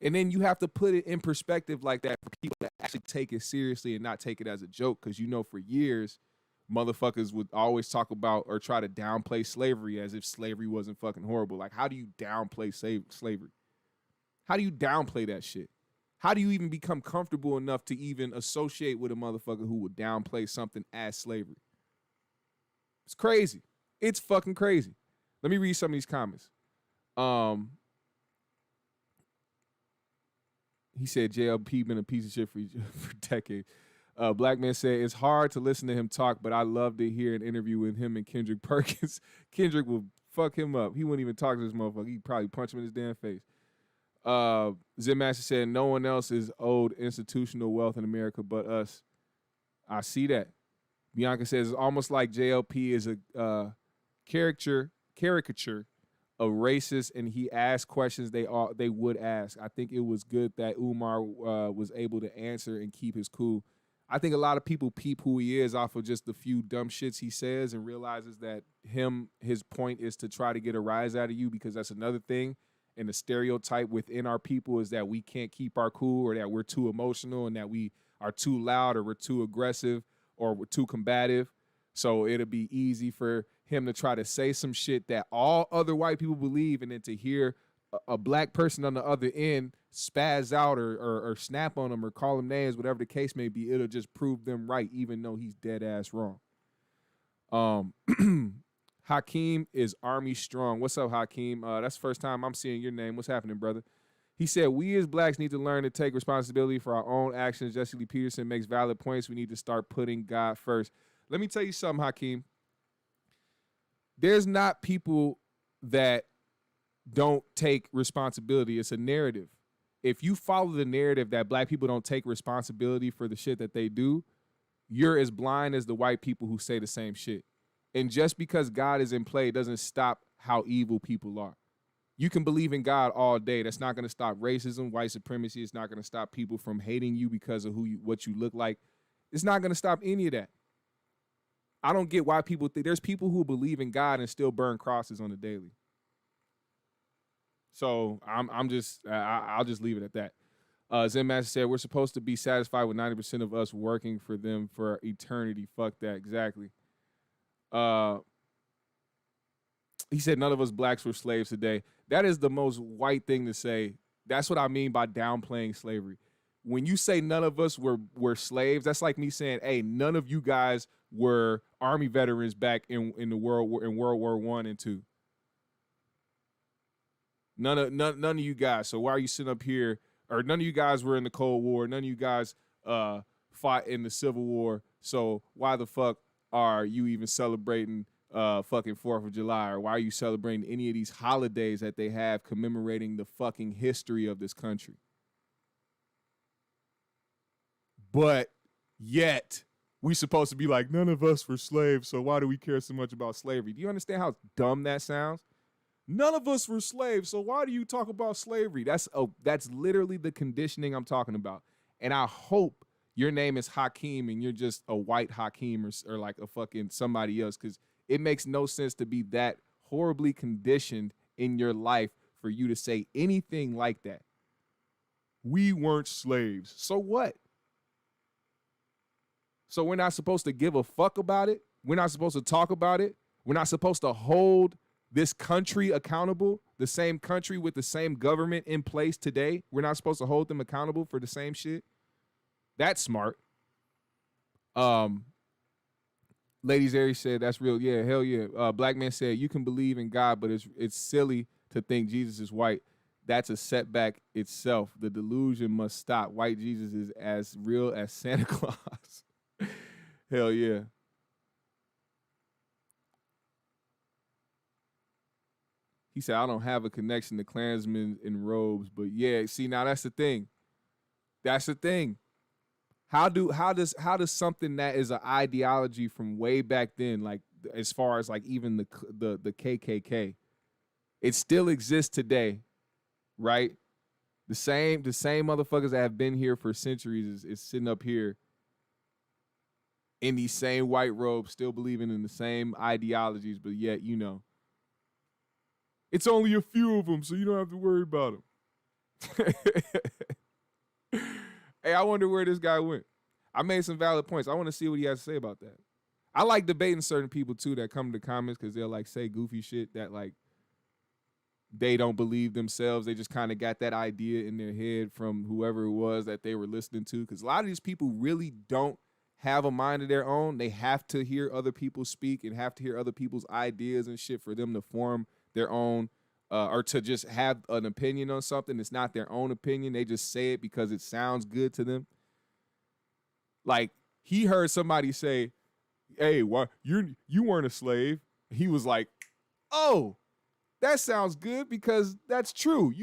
And then you have to put it in perspective like that for people to actually take it seriously and not take it as a joke. Because, you know, for years, motherfuckers would always talk about or try to downplay slavery as if slavery wasn't fucking horrible. Like, how do you downplay slavery? How do you downplay that shit? How do you even become comfortable enough to even associate with a motherfucker who would downplay something as slavery? It's crazy. It's fucking crazy. Let me read some of these comments. He said JLP been a piece of shit for decades. Black man said, it's hard to listen to him talk, but I love to hear an interview with him and Kendrick Perkins. Kendrick will fuck him up. He wouldn't even talk to this motherfucker. He'd probably punch him in his damn face. Zim Master said, no one else is owed institutional wealth in America but us. I see that. Bianca says, it's almost like JLP is a caricature of racist, and he asked questions they would ask. I think it was good that Umar was able to answer and keep his cool. I think a lot of people peep who he is off of just the few dumb shits he says and realizes that his point is to try to get a rise out of you, because that's another thing. And the stereotype within our people is that we can't keep our cool, or that we're too emotional, and that we are too loud, or we're too aggressive, or we're too combative. So it'll be easy for him to try to say some shit that all other white people believe, and then to hear a black person on the other end spaz out or snap on them or call them names, whatever the case may be, it'll just prove them right, even though he's dead ass wrong. Hakeem is Army Strong. What's up, Hakeem? That's the first time I'm seeing your name. What's happening, brother? He said, we as blacks need to learn to take responsibility for our own actions. Jesse Lee Peterson makes valid points. We need to start putting God first. Let me tell you something, Hakeem. There's not people that don't take responsibility. It's a narrative. If you follow the narrative that black people don't take responsibility for the shit that they do, you're as blind as the white people who say the same shit. And just because God is in play doesn't stop how evil people are. You can believe in God all day. That's not going to stop racism, white supremacy. It's not going to stop people from hating you because of what you look like. It's not going to stop any of that. I don't get why people think there's people who believe in God and still burn crosses on the daily. So I'll just leave it at that. Zen Master said, we're supposed to be satisfied with 90% of us working for them for eternity. Fuck that. Exactly. He said none of us blacks were slaves today. That is the most white thing to say. That's what I mean by downplaying slavery. when you say none of us were slaves, that's like me saying, hey, none of you guys were Army veterans back in World War I and II. None of you guys. So why are you sitting up here? Or none of you guys were in the Cold War. None of you guys fought in the Civil War. So why the fuck are you even celebrating fucking 4th of July? Or why are you celebrating any of these holidays that they have commemorating the fucking history of this country? But yet, we supposed to be like, none of us were slaves, so why do we care so much about slavery? Do you understand how dumb that sounds? None of us were slaves, so why do you talk about slavery? That's literally the conditioning I'm talking about. And I hope your name is Hakeem and you're just a white Hakeem or like a fucking somebody else, because it makes no sense to be that horribly conditioned in your life for you to say anything like that. We weren't slaves. So what? So we're not supposed to give a fuck about it? We're not supposed to talk about it? We're not supposed to hold this country accountable, the same country with the same government in place today? We're not supposed to hold them accountable for the same shit? That's smart. Ladies Aries said, that's real. Yeah, hell yeah. Black man said, you can believe in God, but it's silly to think Jesus is white. That's a setback itself. The delusion must stop. White Jesus is as real as Santa Claus. Hell yeah. He said, I don't have a connection to Klansmen in robes, but yeah, see, now that's the thing. That's the thing. How does something that is an ideology from way back then, like as far as like even the KKK, it still exists today, right? The same motherfuckers that have been here for centuries is sitting up here in these same white robes, still believing in the same ideologies, but yet, you know, it's only a few of them, so you don't have to worry about them. Hey, I wonder where this guy went. I made some valid points. I want to see what he has to say about that. I like debating certain people, too, that come to the comments because they'll, like, say goofy shit that, like, they don't believe themselves. They just kind of got that idea in their head from whoever it was that they were listening to, because a lot of these people really don't have a mind of their own. They have to hear other people speak and have to hear other people's ideas and shit for them to form their own or to just have an opinion on something. It's not their own opinion. They just say it because it sounds good to them. Like, he heard somebody say, hey, why you weren't a slave. He was like, oh, that sounds good because that's true.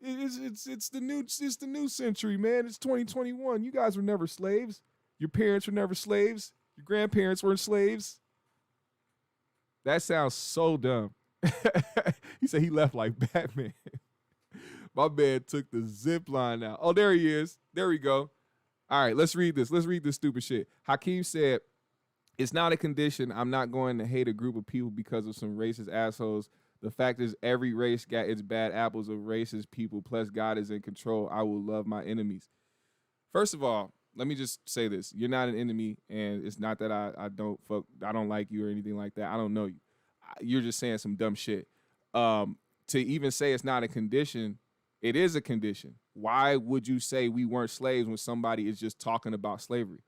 It's the new century, man. It's 2021. You guys were never slaves. Your parents were never slaves. Your grandparents weren't slaves. That sounds so dumb. He said he left like Batman. My man took the zip line out. Oh, there he is. There we go. All right, let's read this. Let's read this stupid shit. Hakeem said, it's not a condition. I'm not going to hate a group of people because of some racist assholes. The fact is every race got its bad apples of racist people, plus God is in control. I will love my enemies. First of all, let me just say this. You're not an enemy, and it's not that I don't like you or anything like that. I don't know you. You're just saying some dumb shit. To even say it's not a condition, it is a condition. Why would you say we weren't slaves when somebody is just talking about slavery?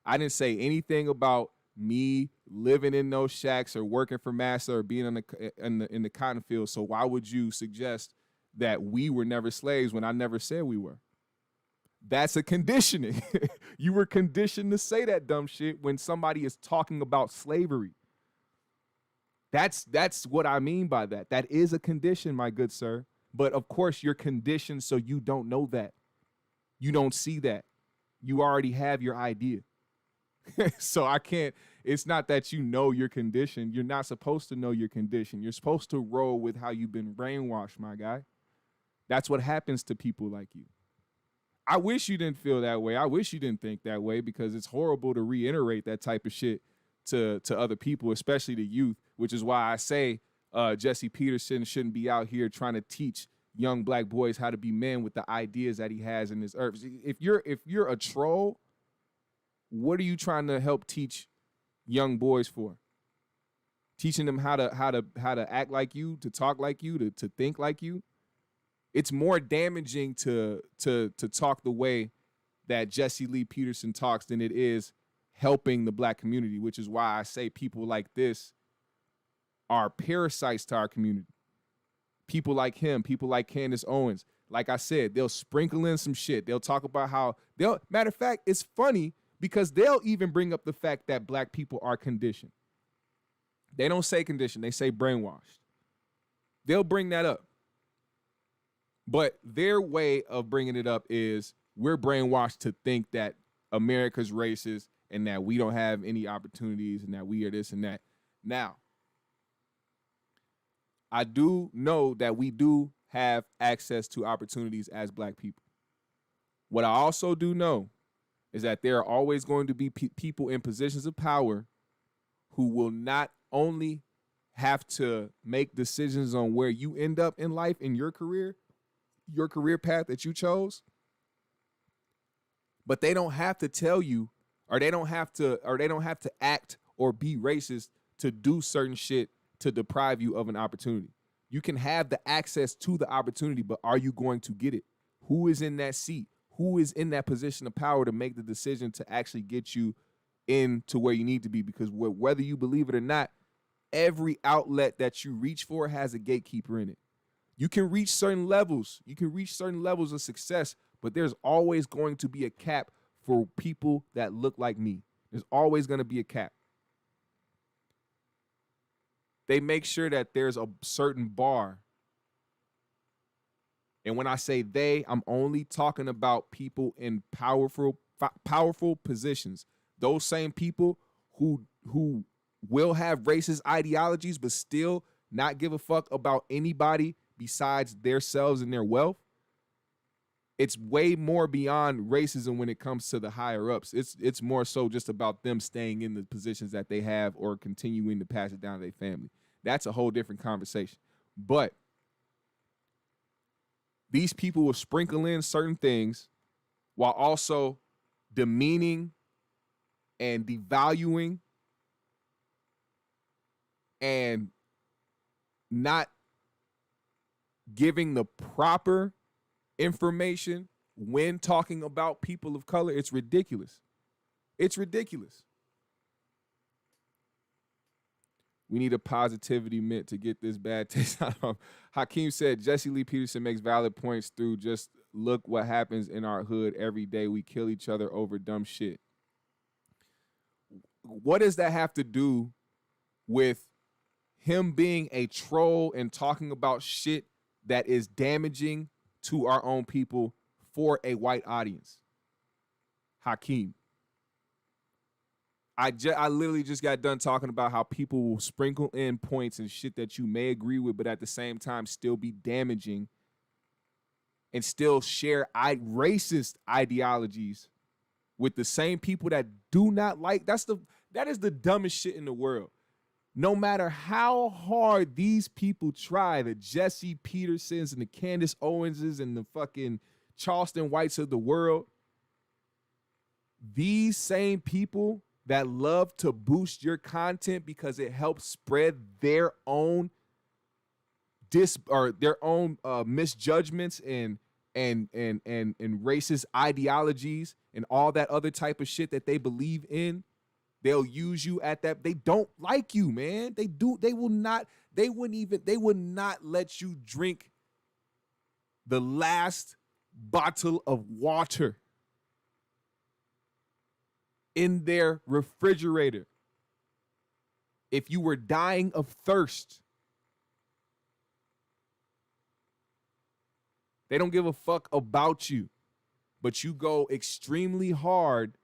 I didn't say anything about me living in those shacks or working for Massa or being in the cotton field. So why would you suggest that we were never slaves when I never said we were? That's a conditioning. You were conditioned to say that dumb shit when somebody is talking about slavery. That's what I mean by that. That is a condition, my good sir. But of course, you're conditioned so you don't know that. You don't see that. You already have your idea. So I can't, it's not that you know your condition. You're not supposed to know your condition. You're supposed to roll with how you've been brainwashed, my guy. That's what happens to people like you. I wish you didn't feel that way. I wish you didn't think that way, because it's horrible to reiterate that type of shit to other people, especially the youth, which is why I say Jesse Peterson shouldn't be out here trying to teach young black boys how to be men with the ideas that he has in this earth. If you're a troll, what are you trying to help teach young boys for? Teaching them how to act like you, to talk like you, to think like you? It's more damaging to talk the way that Jesse Lee Peterson talks than it is helping the black community, which is why I say people like this are parasites to our community. People like him, people like Candace Owens. Like I said, they'll sprinkle in some shit. They'll talk about how matter of fact, it's funny because they'll even bring up the fact that black people are conditioned. They don't say conditioned, they say brainwashed. They'll bring that up. But their way of bringing it up is we're brainwashed to think that America's racist and that we don't have any opportunities and that we are this and that. Now, I do know that we do have access to opportunities as black people. What I also do know is that there are always going to be people in positions of power who will not only have to make decisions on where you end up in life in your career path that you chose, but they don't have to tell you, or they don't have to act or be racist to do certain shit to deprive you of an opportunity. You can have the access to the opportunity, but are you going to get it? Who is in that seat? Who is in that position of power to make the decision to actually get you into where you need to be? Because whether you believe it or not, every outlet that you reach for has a gatekeeper in it. You can reach certain levels. You can reach certain levels of success, but there's always going to be a cap for people that look like me. There's always going to be a cap. They make sure that there's a certain bar. And when I say they, I'm only talking about people in powerful positions. Those same people who will have racist ideologies but still not give a fuck about anybody besides themselves and their wealth. It's way more beyond racism when it comes to the higher ups. It's more so just about them staying in the positions that they have or continuing to pass it down to their family. That's a whole different conversation. But these people will sprinkle in certain things while also demeaning and devaluing and not giving the proper information when talking about people of color. It's ridiculous. It's ridiculous. We need a positivity mint to get this bad taste out of him. Hakeem said, Jesse Lee Peterson makes valid points through just look what happens in our hood every day. We kill each other over dumb shit. What does that have to do with him being a troll and talking about shit that is damaging to our own people for a white audience? Hakeem. I literally just got done talking about how people will sprinkle in points and shit that you may agree with, but at the same time still be damaging and still share racist ideologies with the same people that do not like. That is the dumbest shit in the world. No matter how hard these people try, the Jesse Petersons and the Candace Owenses and the fucking Charleston Whites of the world, these same people that love to boost your content because it helps spread their own misjudgments and racist ideologies and all that other type of shit that they believe in. They'll use you at that. They don't like you, man. They would not let you drink the last bottle of water in their refrigerator if you were dying of thirst. They don't give a fuck about you, but you go extremely hard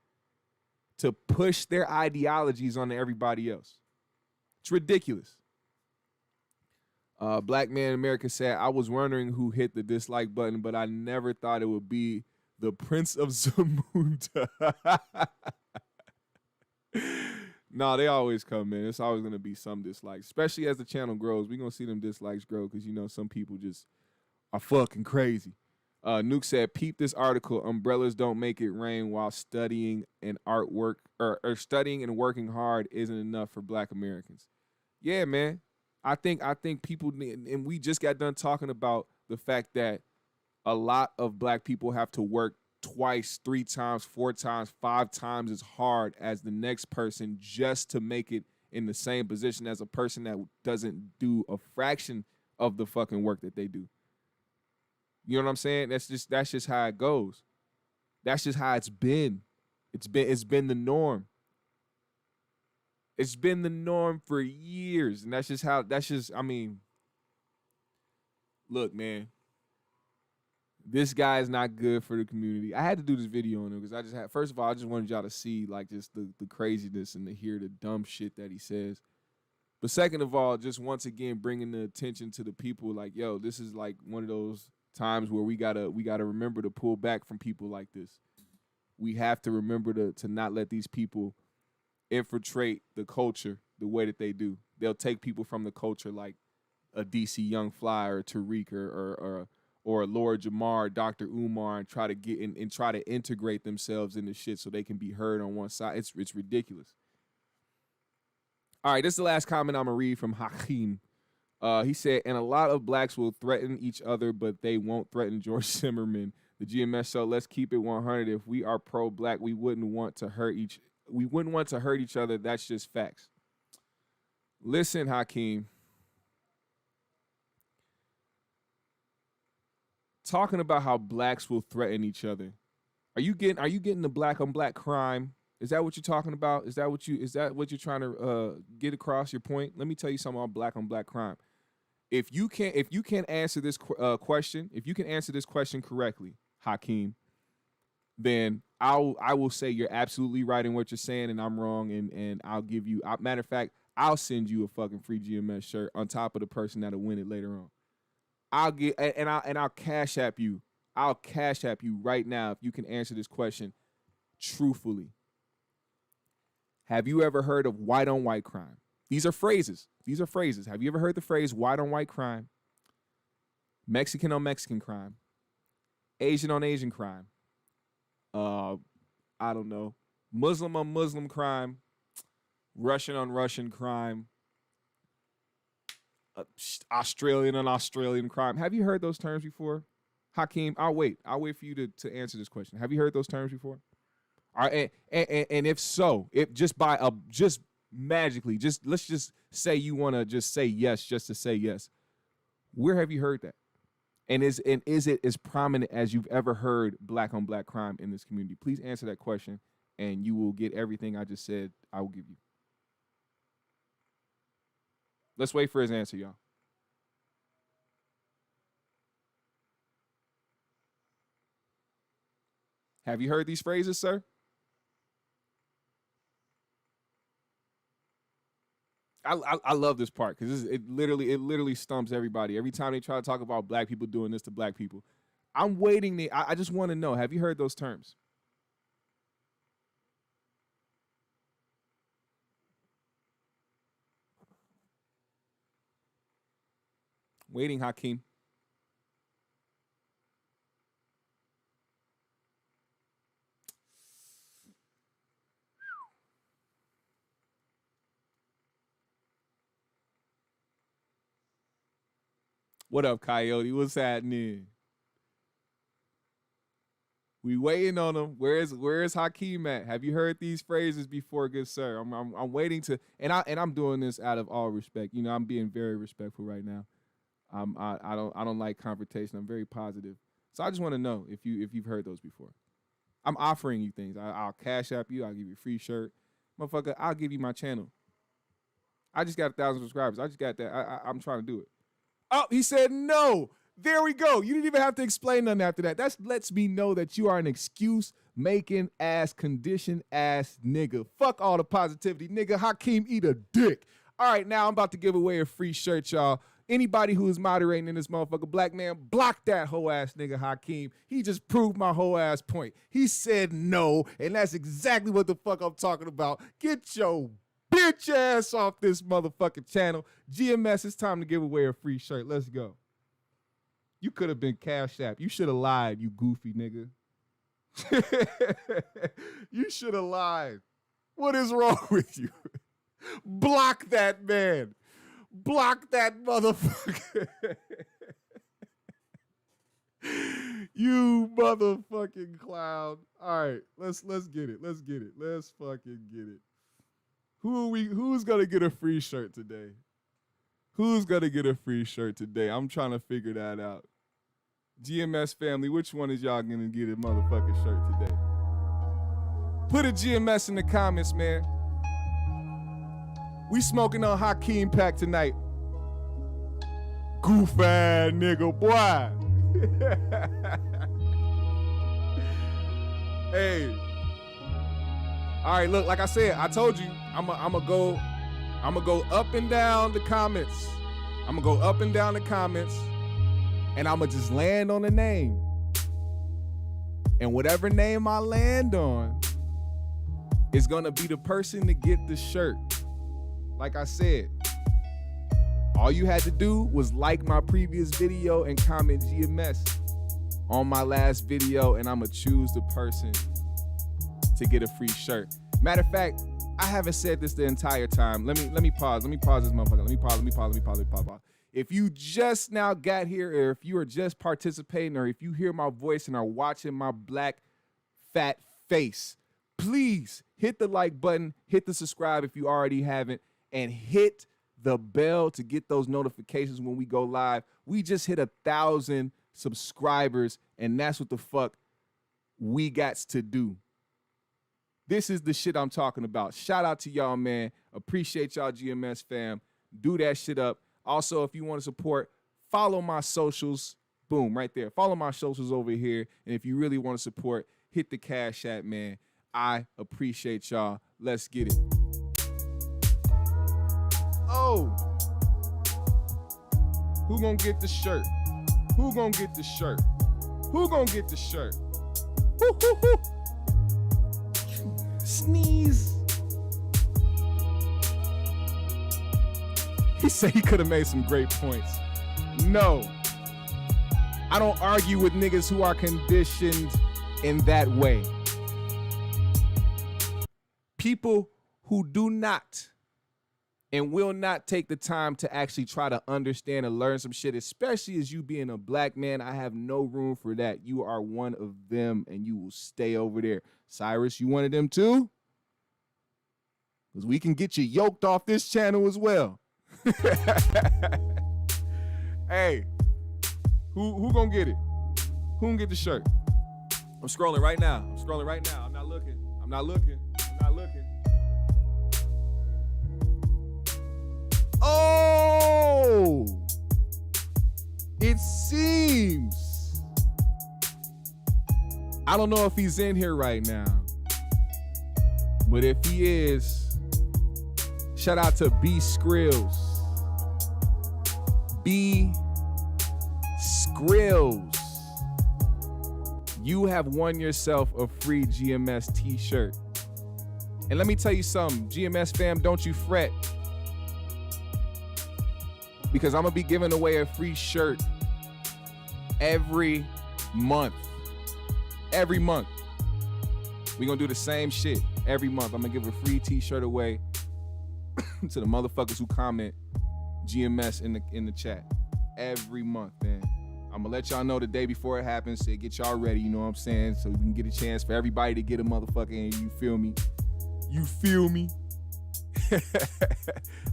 to push their ideologies onto everybody else. It's ridiculous. Black Man in America said, I was wondering who hit the dislike button, but I never thought it would be the Prince of Zamunda. Nah, they always come in. It's always going to be some dislikes, especially as the channel grows. We're going to see them dislikes grow because, some people just are fucking crazy. Nuke said, peep this article. Umbrellas don't make it rain while studying and artwork or studying and working hard isn't enough for Black Americans. Yeah, man. I think people need, and we just got done talking about the fact that a lot of Black people have to work twice, 3 times, 4 times, 5 times as hard as the next person just to make it in the same position as a person that doesn't do a fraction of the fucking work that they do. You know what I'm saying? That's just how it goes. That's just how it's been. It's been the norm. It's been the norm for years. And I mean, look, man. This guy is not good for the community. I had to do this video on him because first of all, I just wanted y'all to see like just the craziness and to hear the dumb shit that he says. But second of all, just once again, bringing the attention to the people like, yo, this is like one of those times where we gotta remember to pull back from people like this. We have to remember to not let these people infiltrate the culture the way that they do. They'll take people from the culture like a DC Young Fly or Tariq or Lord Jamar, Dr. Umar, and try to get in and try to integrate themselves into shit so they can be heard on one side. It's ridiculous. All right, this is the last comment I'm gonna read from Hakeem. He said, and a lot of blacks will threaten each other, but they won't threaten George Zimmerman. The GMS show, let's keep it 100. If we are pro-black, we wouldn't want to hurt each other. That's just facts. Listen, Hakeem. Talking about how blacks will threaten each other. Are you getting the black on black crime? Is that what you're talking about? Is that what you're trying to get across your point? Let me tell you something about black on black crime. If you can't answer this question, if you can answer this question correctly, Hakeem, then I will say you're absolutely right in what you're saying and I'm wrong, and I'll give you, matter of fact, I'll send you a fucking free GMS shirt on top of the person that'll win it later on. I'll cash app you. I'll cash app you right now if you can answer this question truthfully. Have you ever heard of white on white crime? These are phrases. Have you ever heard the phrase white on white crime? Mexican on Mexican crime? Asian on Asian crime? I don't know. Muslim on Muslim crime? Russian on Russian crime? Australian on Australian crime. Have you heard those terms before? Hakeem, I'll wait for you to answer this question. Have you heard those terms before? All right, and if so, let's just say you want to just say yes just to say yes. Where have you heard that? And is it as prominent as you've ever heard black on black crime in this community? Please answer that question, and you will get everything I just said I will give you. Let's wait for his answer, y'all. Have you heard these phrases, sir? I love this part because it literally stumps everybody. Every time they try to talk about black people doing this to black people. I'm waiting. I just want to know, have you heard those terms? Waiting, Hakeem. What up, Coyote? What's happening? We waiting on him. Where's Hakeem at? Have you heard these phrases before, good sir? I'm waiting to, and I'm doing this out of all respect. You know, I'm being very respectful right now. I don't like confrontation. I'm very positive. So I just want to know if you've heard those before. I'm offering you things. I'll cash app you. I'll give you a free shirt, motherfucker. I'll give you my channel. I just got 1,000 subscribers. I just got that. I'm trying to do it. Oh, he said no. There we go. You didn't even have to explain nothing after that. That lets me know that you are an excuse-making ass, condition ass nigga. Fuck all the positivity. Nigga, Hakeem, eat a dick. All right, now I'm about to give away a free shirt, y'all. Anybody who is moderating in this motherfucker, black man, block that whole ass nigga Hakeem. He just proved my whole ass point. He said no, and that's exactly what the fuck I'm talking about. Get your bitch ass off this motherfucking channel. GMS, it's time to give away a free shirt. Let's go. You could have been Cash App. You should have lied, you goofy nigga. You should have lied. What is wrong with you? Block that man. Block that motherfucker. You motherfucking clown. All right, let's get it. Let's get it. Let's fucking get it. Who's gonna get a free shirt today? Who's gonna get a free shirt today? I'm trying to figure that out. GMS family, which one is y'all gonna get a motherfucking shirt today? Put a GMS in the comments, man. We smoking on Hakeem Pack tonight. Goof ass nigga, boy. Hey. All right, look, like I said, I told you, I'm gonna go up and down the comments. I'm gonna go up and down the comments, and I'm gonna just land on a name. And whatever name I land on is gonna be the person to get the shirt. Like I said, all you had to do was like my previous video and comment GMS on my last video, and I'm gonna choose the person to get a free shirt. Matter of fact, I haven't said this the entire time. Let me pause. Let me pause this motherfucker. Let me pause. If you just now got here, or if you are just participating, or if you hear my voice and are watching my black fat face, please hit the like button, hit the subscribe if you already haven't, and hit the bell to get those notifications when we go live. We just hit 1,000 subscribers, and that's what the fuck we got to do. This is the shit I'm talking about. Shout out to y'all, man. Appreciate y'all, GMS fam. Do that shit up. Also, if you want to support, follow my socials. Boom, right there. Follow my socials over here. And if you really want to support, hit the Cash App, man. I appreciate y'all. Let's get it. Oh. Who gonna get the shirt? Who gonna get the shirt? Who gonna get the shirt? Woo, woo, woo. Sneeze. He said he could have made some great points. No. I don't argue with niggas who are conditioned in that way. People who do not and will not take the time to actually try to understand and learn some shit, especially as you being a black man, I have no room for that. You are one of them, and you will stay over there. Cyrus, you one of them too? Because we can get you yoked off this channel as well. Hey, who gonna get it? Who gonna get the shirt? I'm scrolling right now. I'm not looking. Oh, it seems. I don't know if he's in here right now, but if he is, shout out to B Skrills. B Skrills. You have won yourself a free GMS t-shirt. And let me tell you something, GMS fam, don't you fret. Because I'm gonna be giving away a free shirt every month. Every month. We're gonna do the same shit every month. I'm gonna give a free t-shirt away to the motherfuckers who comment GMS in the chat every month, man. I'm gonna let y'all know the day before it happens to get y'all ready, you know what I'm saying? So we can get a chance for everybody to get a motherfucking, you feel me? You feel me?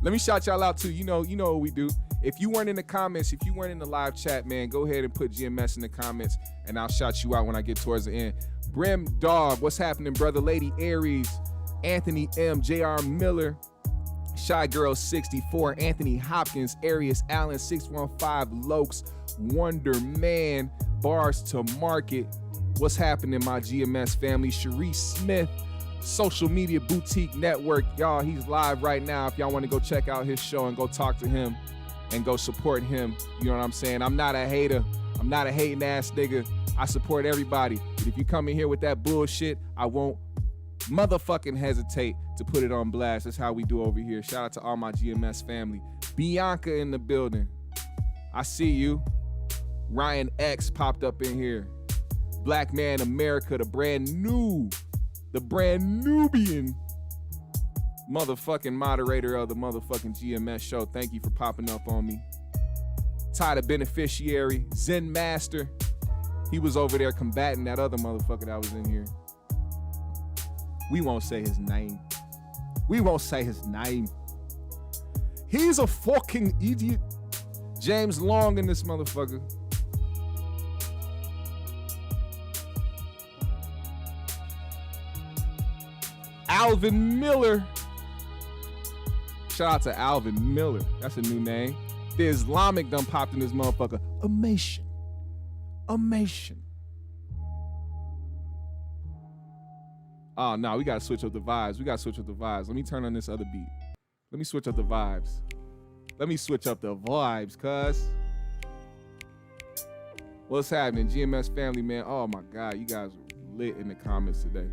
Let me shout y'all out too. You know what we do. If you weren't in the comments, if you weren't in the live chat, man, go ahead and put GMS in the comments and I'll shout you out when I get towards the end. Brim Dog, what's happening, brother? Lady Aries, Anthony M, JR Miller, Shy Girl 64, Anthony Hopkins, Arius Allen 615, Lokes, Wonder Man, Bars to Market. What's happening, my GMS family? Sharice Smith, Social Media Boutique Network. Y'all, he's live right now. If y'all want to go check out his show and go talk to him and go support him, you know what I'm saying? I'm not a hater. I'm not a hating ass nigga. I support everybody. But if you come in here with that bullshit, I won't motherfucking hesitate to put it on blast. That's how we do over here. Shout out to all my GMS family. Bianca in the building. I see you. Ryan X popped up in here. Black Man America, the brand Nubian motherfucking moderator of the motherfucking GMS show. Thank you for popping up on me. Ty the Beneficiary, Zen Master. He was over there combating that other motherfucker that was in here. We won't say his name. We won't say his name. He's a fucking idiot. James Long in this motherfucker. Alvin Miller. Shout out to Alvin Miller. That's a new name. The Islamic done popped in this motherfucker. Amation. Oh, no, we got to switch up the vibes. Let me turn on this other beat. Let me switch up the vibes. Cuz. What's happening, GMS family, man? Oh, my God. You guys are lit in the comments today.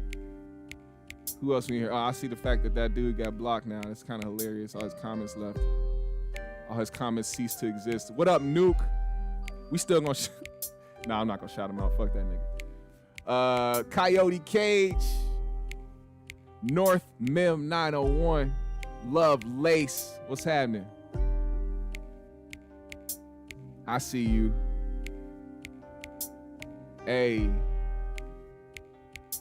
Who else in here? Oh, I see the fact that dude got blocked now. That's kind of hilarious. All his comments left. All his comments ceased to exist. What up, Nuke? We still gonna... Nah, I'm not gonna shout him out. Fuck that nigga. Coyote Cage. North Mim 901. Love Lace. What's happening? I see you. Hey.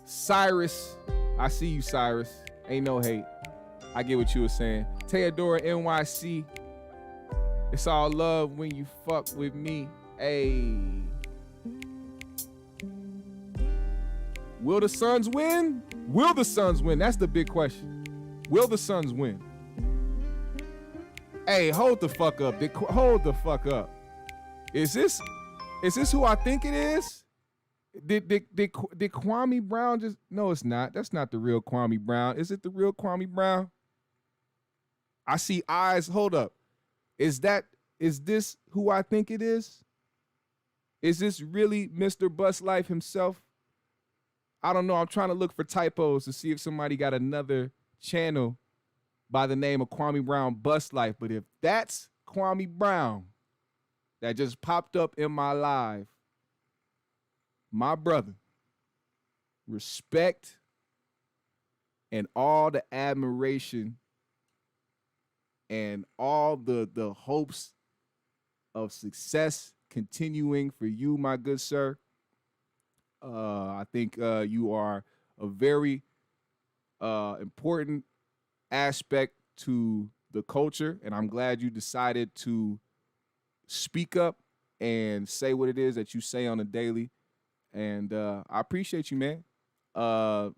Cyrus. I see you, Cyrus. Ain't no hate. I get what you were saying. Theodora NYC. It's all love when you fuck with me. Hey. Will the Suns win? Will the Suns win? That's the big question. Will the Suns win? Hey, hold the fuck up. Hold the fuck up. Is this who I think it is? Did Kwame Brown just... No, it's not. That's not the real Kwame Brown. Is it the real Kwame Brown? I see eyes. Hold up. Is this who I think it is? Is this really Mr. Bus Life himself? I don't know. I'm trying to look for typos to see if somebody got another channel by the name of Kwame Brown Bus Life. But if that's Kwame Brown that just popped up in my live, my brother, respect and all the admiration and all the hopes of success continuing for you, my good sir. I think you are a very important aspect to the culture, and I'm glad you decided to speak up and say what it is that you say on a daily. And I appreciate you, man. I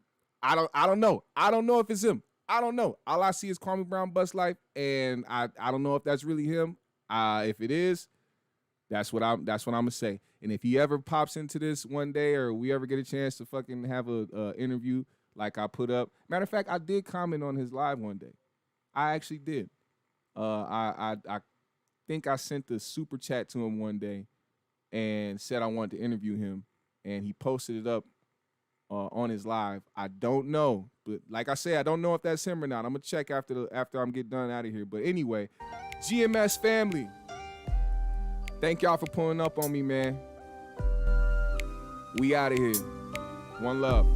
don't know. I don't know if it's him. I don't know. All I see is Kwame Brown Bus Life, and I don't know if that's really him. If it is, that's what I'm gonna say. And if he ever pops into this one day, or we ever get a chance to fucking have a interview like I put up. Matter of fact, I did comment on his live one day. I actually did. I think I sent the super chat to him one day and said I wanted to interview him, and he posted it up on his live. I don't know, but like I said, I don't know if that's him or not. I'm gonna check after I'm get done out of here. But anyway, GMS family, thank y'all for pulling up on me, man. We out of here. One love.